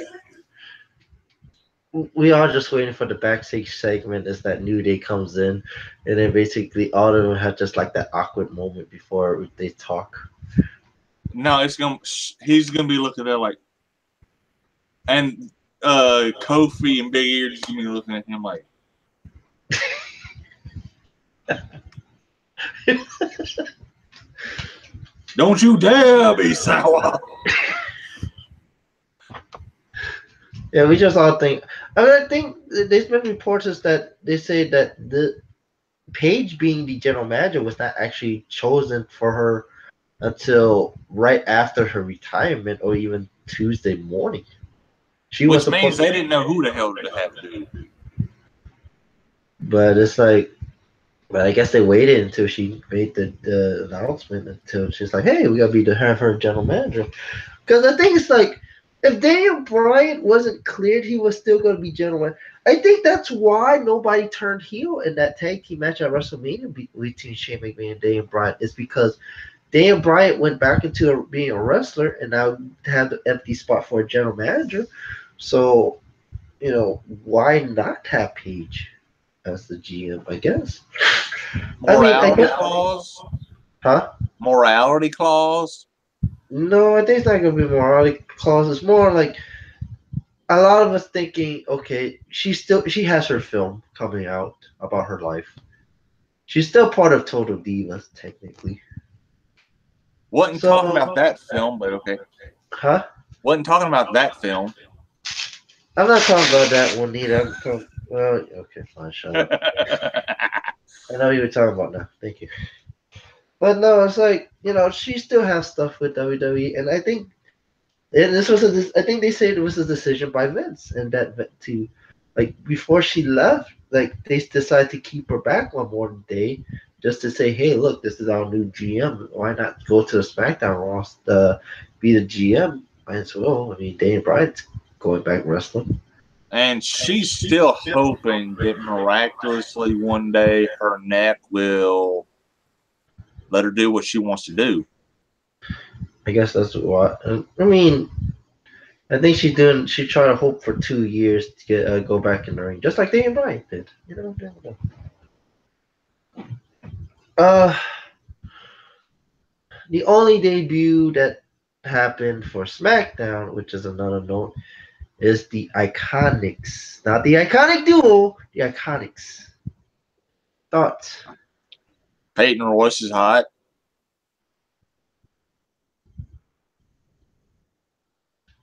We are just waiting for the backstage segment as that New Day comes in, and then basically all of them have just like that awkward moment before they talk. No, he's gonna be looking at like, and Kofi and Big E are just gonna be looking at him like. Don't you dare be sour. Yeah, we just all think. I think there's been reports that they say that the Paige being the general manager was not actually chosen for her until right after her retirement or even Tuesday morning. Which means they didn't know who the hell to have to do. But it's like, but I guess they waited until she made the announcement until she's like, "Hey, we gotta have her general manager." Because I think it's like, if Daniel Bryan wasn't cleared, he was still gonna be general manager. I think that's why nobody turned heel in that tag team match at WrestleMania between Shane McMahon and Daniel Bryan. It's because Daniel Bryan went back into being a wrestler and now had the empty spot for a general manager. So, why not have Paige as the GM, I guess? I mean, I Morality guess, clause? huh? Morality clause? No, I think it's not gonna be morality clause. It's more like a lot of us thinking, okay, she has her film coming out about her life. She's still part of Total Divas, technically. Wasn't talking So, about that film, but okay. huh? Wasn't talking about that film. I'm not talking about that one either. I'm talking. Well, okay, fine, shut up. I know what you're talking about now. Thank you. But no, it's like she still has stuff with WWE, and I think and this was I think they said it was a decision by Vince, and that to like before she left, like they decided to keep her back one more day, just to say, hey, look, this is our new GM. Why not go to the SmackDown roster, be the GM? Might as well. I mean, Daniel Bryan's going back wrestling. And she's still hoping that miraculously one day her neck will let her do what she wants to do. I guess that's what. I mean, I think she's doing. She tried to hope for 2 years to get go back in the ring, just like Daniel Bryan did. Uh, the only debut that happened for SmackDown, which is another note, is the Iconics, not the Iconic Duo, the Iconics. Thoughts? Peyton Royce is hot.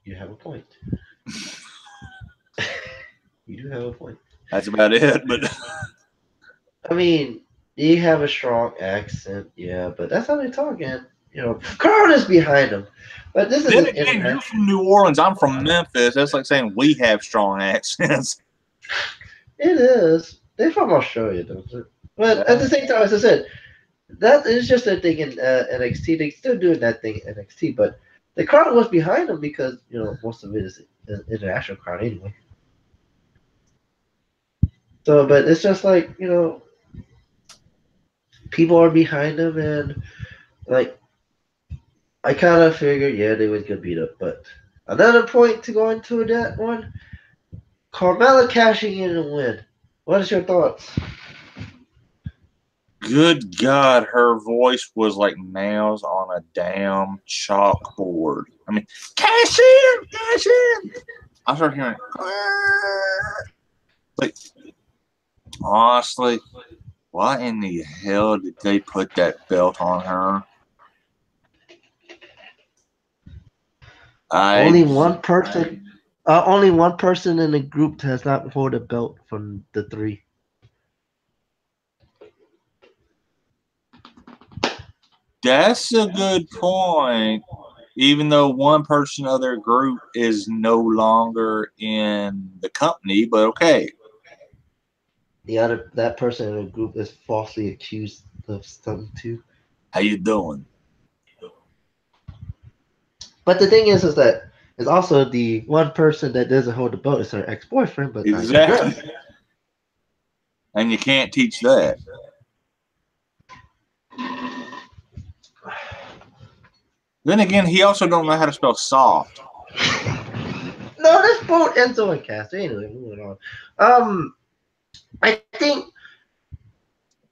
You have a point. You do have a point. That's about it. But I mean, they have a strong accent, yeah, but that's how they talk, and crowd is behind them. But this is then an again, you're internet. from New Orleans. I'm from Memphis. That's like saying we have strong accents. It is. They're from Australia, don't it? But at Yeah. the same time, as I said, that is just a thing in NXT. They still doing that thing in NXT, but the crowd was behind them because most of it is an international crowd anyway. So, but it's just like people are behind them, and like I kind of figured, yeah, they would get beat up. But another point to go into that one, Carmella cashing in and win. What is your thoughts? Good God, her voice was like nails on a damn chalkboard. I mean, cash in, cash in. I started hearing, like, honestly, why in the hell did they put that belt on her? I Only one person, only one person in the group has not hold a belt from the three. That's a good point. Even though one person of their group is no longer in the company, but okay. That person in the group is falsely accused of something too. How you doing? But the thing is that it's also the one person that doesn't hold the belt is her ex boyfriend. But I Exactly. digress. And you can't teach that. Then again, he also don't know how to spell soft. No, this boat Enzo and Caster. Anyway, moving on. I think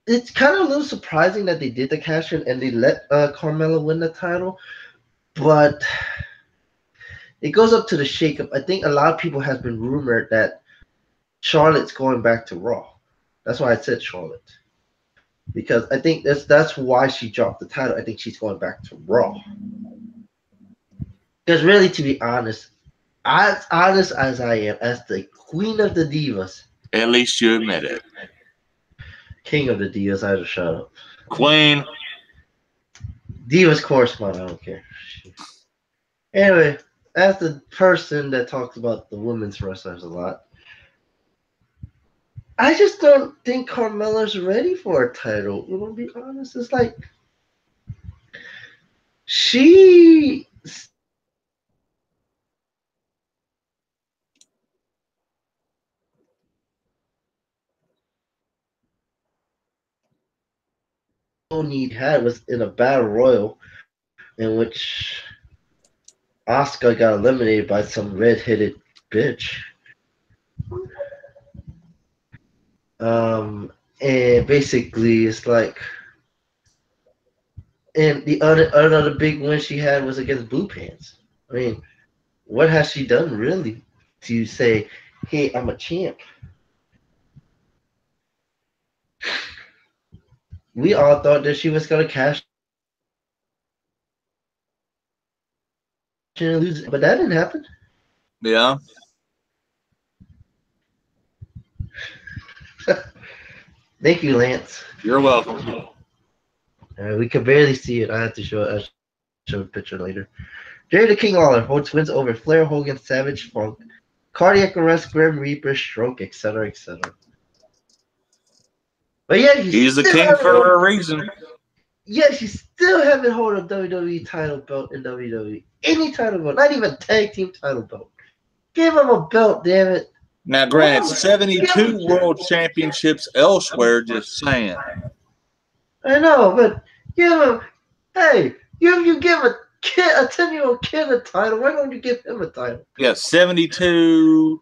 it's kind of a little surprising that they did the cash in and they let Carmella win the title, but it goes up to the shakeup. I think a lot of people has been rumored that Charlotte's going back to Raw. That's why I said Charlotte because I think that's why she dropped the title. I think she's going back to Raw. Because really, to be honest as I am, as the Queen of the Divas, At least you admit it. King of the Divas, I just shut up. Queen. Divas correspondent, I don't care. Anyway, as the person that talks about the women's wrestlers a lot, I just don't think Carmella's ready for a title. To be honest, it's like she need had was in a battle royal in which Asuka got eliminated by some red-headed bitch. And basically, it's like, and the other another big win she had was against Blue Pants. I mean, what has she done really to say, "Hey, I'm a champ"? We all thought that she was gonna cash in and lose, but that didn't happen. Yeah, Thank you, Lance. you're welcome. We could barely see it. I show a picture later. Jerry the King Lawler holds wins over Flair, Hogan, Savage, Funk, cardiac arrest, Grim Reaper, stroke, etc., etc. But yeah, you He's the still king haven't hold. for a reason. Yes, you still haven't hold a WWE title belt in WWE. Any title belt, not even tag team title belt. Give him a belt, damn it. Now, granted, 72 world championships elsewhere, just saying. I know, but give him. Hey, you give a kid, a 10-year-old kid a title. Why don't you give him a title? Yeah, 72.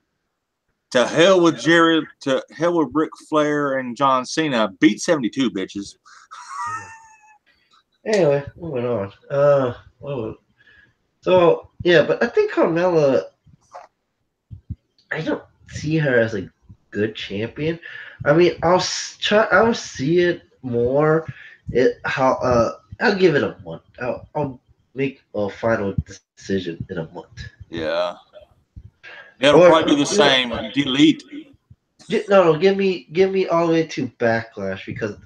To hell with Jerry, to hell with Ric Flair and John Cena. Beat 72, bitches. Anyway, moving on. So yeah, but I think Carmella, I don't see her as a good champion. I mean, I'll see it more. I'll give it a month. I'll make a final decision in a month. Yeah. It'll Or probably be the same. Delete. no, give me all the way to Backlash because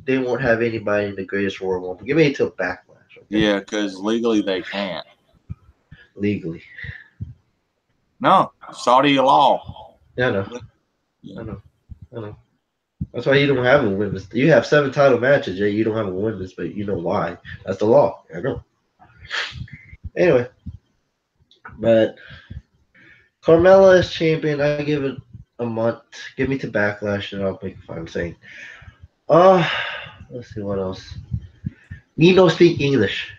they won't have anybody in the Greatest Royal Rumble. Give me till Backlash, okay? Yeah, because legally they can't. Legally, No, Saudi law. I know, Yeah. I know, I know. That's why you don't have a women's. You have 7 title matches, yeah. You don't have a women's, but you know why? That's the law. I know. Anyway, but Carmella is champion. I give it a month. Give me to Backlash, and I'll make a final saying. Uh, let's see what else. Me no speak English.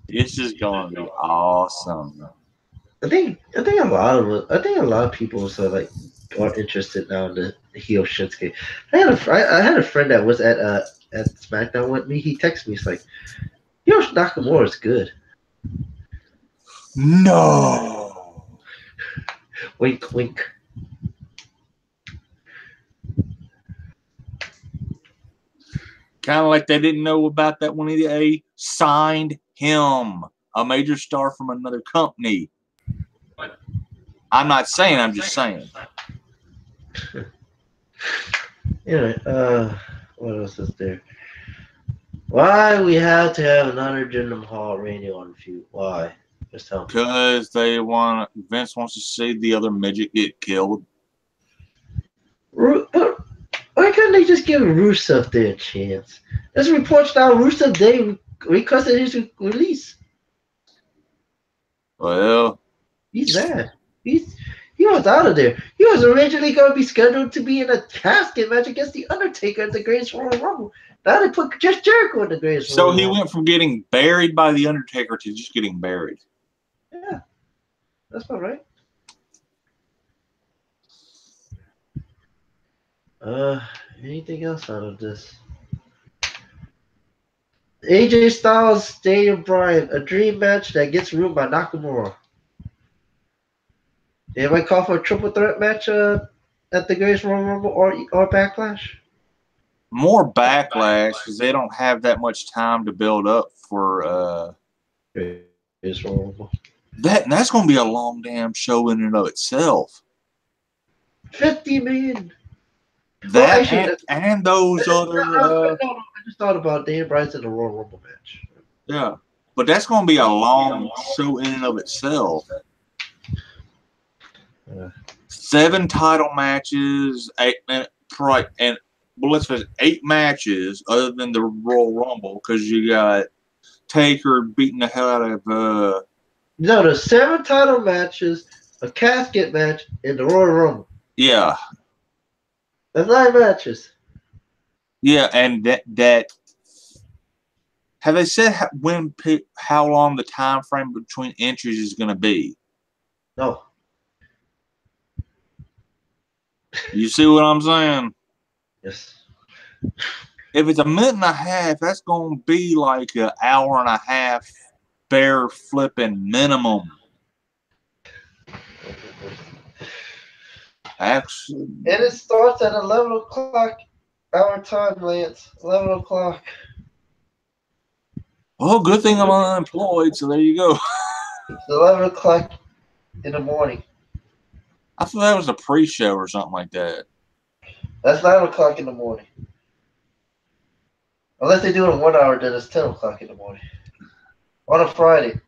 This is going to be awesome. I think a lot of I think a lot of people like are interested now in the heel Shinsuke. I had a friend that was at SmackDown with me. He texted me. He's like, "Yo, Nakamura is good." No. Wink, wink. Kind of like they didn't know about that when they signed him, a major star from another company. I'm not saying, I'm just saying. Anyway, what else is there? Why we had to have another Jinder Mahal Randy Orton feud? Why? Just tell me. Because Vince wants to see the other midget get killed. But why couldn't they just give Rusev their chance? There's reports now Rusev they requested his release. Well, He's mad. He was out of there. He was originally going to be scheduled to be in a casket match against the Undertaker at the Greatest Royal Rumble. Now they put just Jericho in the Greatest so Royal he Rumble. went from getting buried by the Undertaker to just getting buried. Yeah, that's about right. Uh, anything else out of this? AJ Styles, Daniel Bryan, a dream match that gets ruined by Nakamura. Anybody call for a triple threat match at the Greatest Royal Rumble or Backlash? More backlash because they don't have that much time to build up for Greatest Royal Rumble. that's going to be a long damn show in and of itself. 50 million. That and those other no, I just thought about Daniel Bryan in the Royal Rumble match. yeah, but that's going to be a long show in and of itself. 7 title matches, 8-minute and well, let's face it, 8 matches other than the Royal Rumble because you got Taker beating the hell out of No, there's 7 title matches, a casket match, and the Royal Rumble. yeah. That's 9 matches. Yeah, and that have they said how long the time frame between entries is going to be? No. You see what I'm saying? Yes. If it's a minute and a half, that's going to be like an hour and a half bare flipping minimum. Actually, And it starts at 11 o'clock our time, Lance. 11 o'clock. well, good thing I'm unemployed, so there you go. It's 11 o'clock in the morning. I thought that was a pre-show or something like that. That's 9 o'clock in the morning. Unless they do it in 1 hour, then it's 10 o'clock in the morning. On a Friday.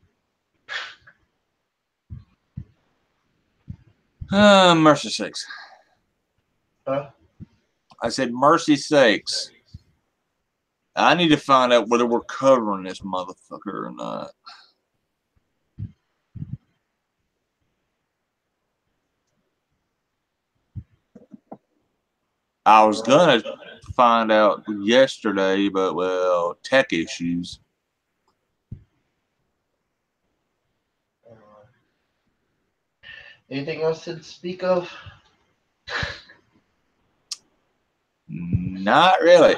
Mercy sakes. Huh? I said, mercy sakes. I need to find out whether we're covering this motherfucker or not. I was gonna find out yesterday, but well, tech issues. Anything else to speak of? Not really.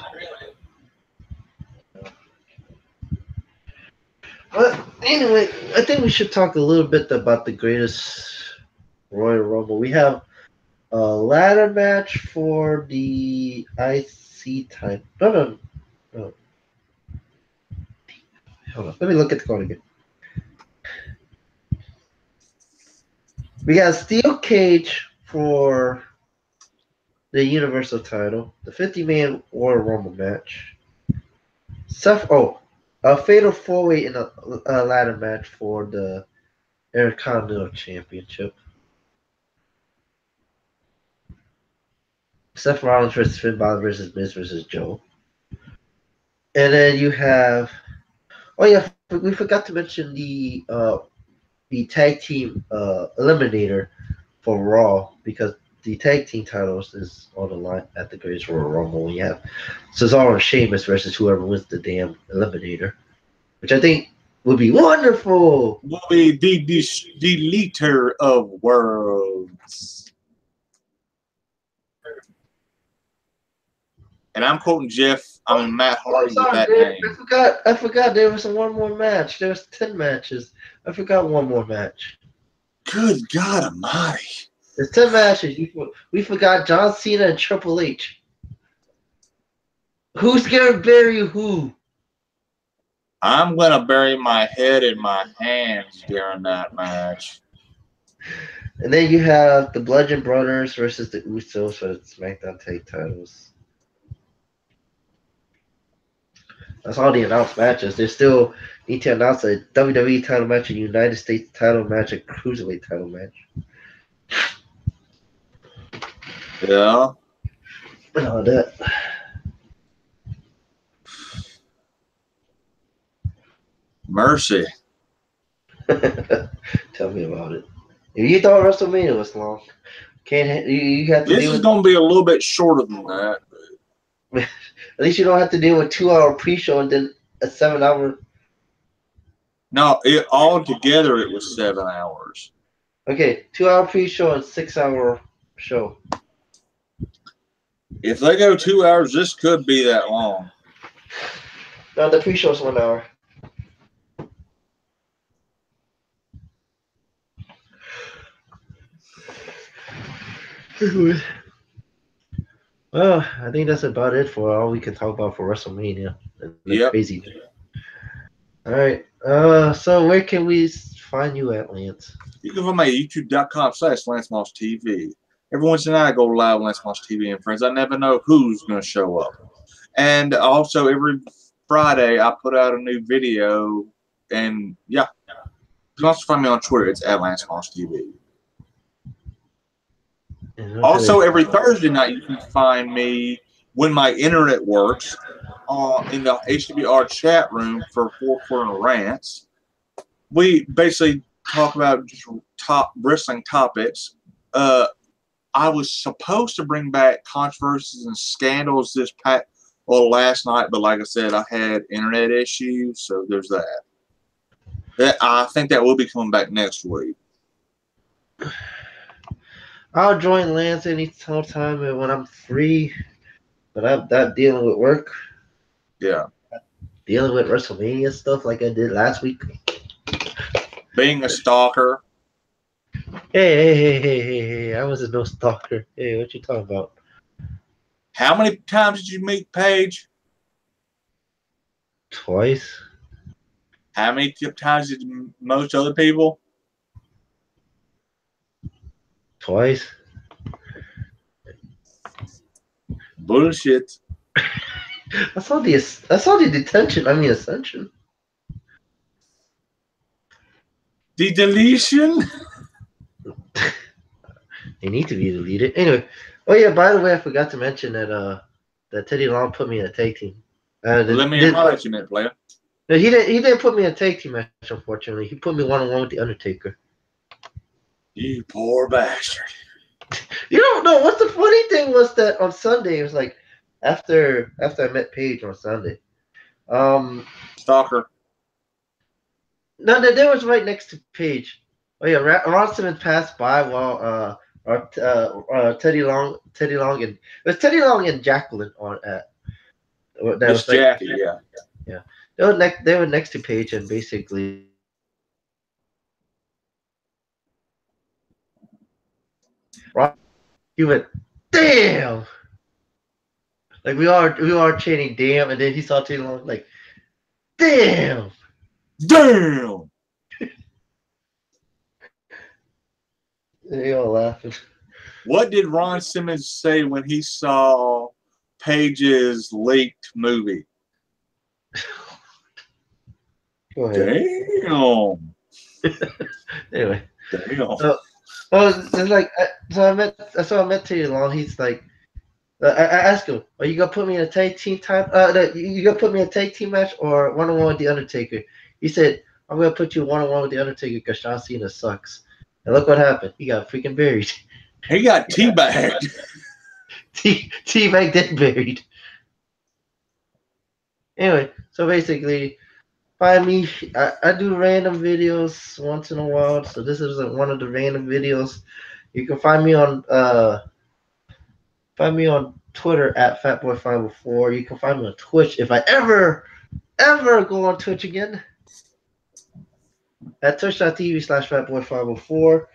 But anyway, I think we should talk a little bit about the greatest Royal Rumble. We have a ladder match for the IC title. No. Hold on. Let me look at the card again. We got steel cage for the Universal title, the 50-man Royal Rumble match. A fatal four-way in a ladder match for the Intercontinental Championship. Seth Rollins versus Finn Balor versus Miz versus Joe. And then you have, oh yeah, we forgot to mention the tag team eliminator for Raw, because the tag team titles is on the line at the Greatest Royal Rumble. We have Cesaro and Sheamus versus whoever wins the damn eliminator, which I think would be wonderful. Will be the deleter of worlds. And I'm quoting Matt Hardy with that name. I forgot there was one more match. There was 10 matches. I forgot one more match. Good God Almighty! There's 10 matches. We forgot John Cena and Triple H. Who's gonna bury who? I'm gonna bury my head in my hands during that match. And then you have the Bludgeon Brothers versus the Usos for the SmackDown Tag Titles. That's all the announced matches. They still need to announce a WWE title match, a United States title match, a Cruiserweight title match. Yeah. And all that. Mercy. Tell me about it. If you thought WrestleMania was long, you have to This deal is with. gonna be a little bit shorter than that. At least you don't have to deal with 2 hour pre-show and then a 7 hour. No, all together it was 7 hours. Okay, 2 hour pre-show and 6 hour show. If they go 2 hours, this could be that long. No, the pre-show is 1 hour. Well, I think that's about it for all we can talk about for WrestleMania. Yep. Crazy. All right. So where can we find you at, Lance? You can find me at youtube.com/LanceMossTV. Every once in a while, I go live on Lance Moss TV and friends. I never know who's going to show up. And also, every Friday, I put out a new video. And yeah, you can also find me on Twitter. It's at Lance Moss TV. Also, every Thursday night, you can find me when my internet works in the HWR chat room for Four Corner Rants. We basically talk about just top wrestling topics. I was supposed to bring back controversies and scandals last night, but like I said, I had internet issues, so there's that. I think that will be coming back next week. I'll join Lance any time when I'm free, but I'm not dealing with work, Yeah. dealing with WrestleMania stuff like I did last week. Being a stalker. Hey! I wasn't no stalker. Hey, what you talking about? How many times did you meet Paige? Twice. How many times did most other people? Twice. Bullshit. I saw the detention. I mean ascension. The deletion? They need to be deleted. Anyway. Oh yeah. By the way, I forgot to mention that Teddy Long put me in a tag team. Let me holler at you, minute, player. No, he didn't put me in a tag team match. Unfortunately, he put me 1-on-1 with the Undertaker. You poor bastard. You don't know what the funny thing was that on Sunday it was like after I met Paige on Sunday. Stalker. No, that was right next to Paige. Oh yeah, Ron Simmons passed by while Teddy Long and it was Teddy Long and Jacqueline on at that Miss was like Jackie, yeah. yeah they were next to Paige and basically Ron he went damn like we are chanting damn and then he saw Teddy Long like damn Damn! they all laughing. What did Ron Simmons say when he saw Paige's leaked movie? Go ahead. Damn! Anyway, Damn. so it's like so I met Teddy Long. He's like, I asked him, "Are you gonna put me in a tag team time? You gonna put me in a tag team match or 1-on-1 with the Undertaker?" He said, "I'm gonna put you 1-on-1 with the Undertaker because John Cena sucks." And look what happened. He got freaking buried. He got teabagged. T-Mac then buried. Anyway, so basically, find me. I do random videos once in a while. So this is one of the random videos. You can find me on Twitter at Fatboy504. You can find me on Twitch if I ever go on Twitch again at twitch.tv/Fatboy504.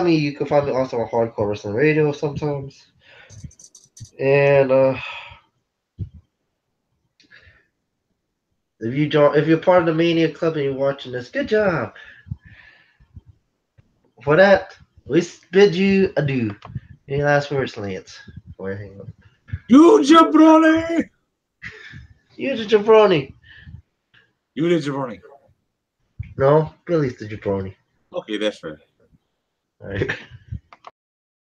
You can find me also on Hardcore Wrestling Radio sometimes. And if you're part of the Mania Club and you're watching this, good job. For that, we bid you adieu. Any last words, Lance? Before I hang up. You jabroni! You the jabroni. You the jabroni. No, Billy's the jabroni. Okay, that's fair. All right.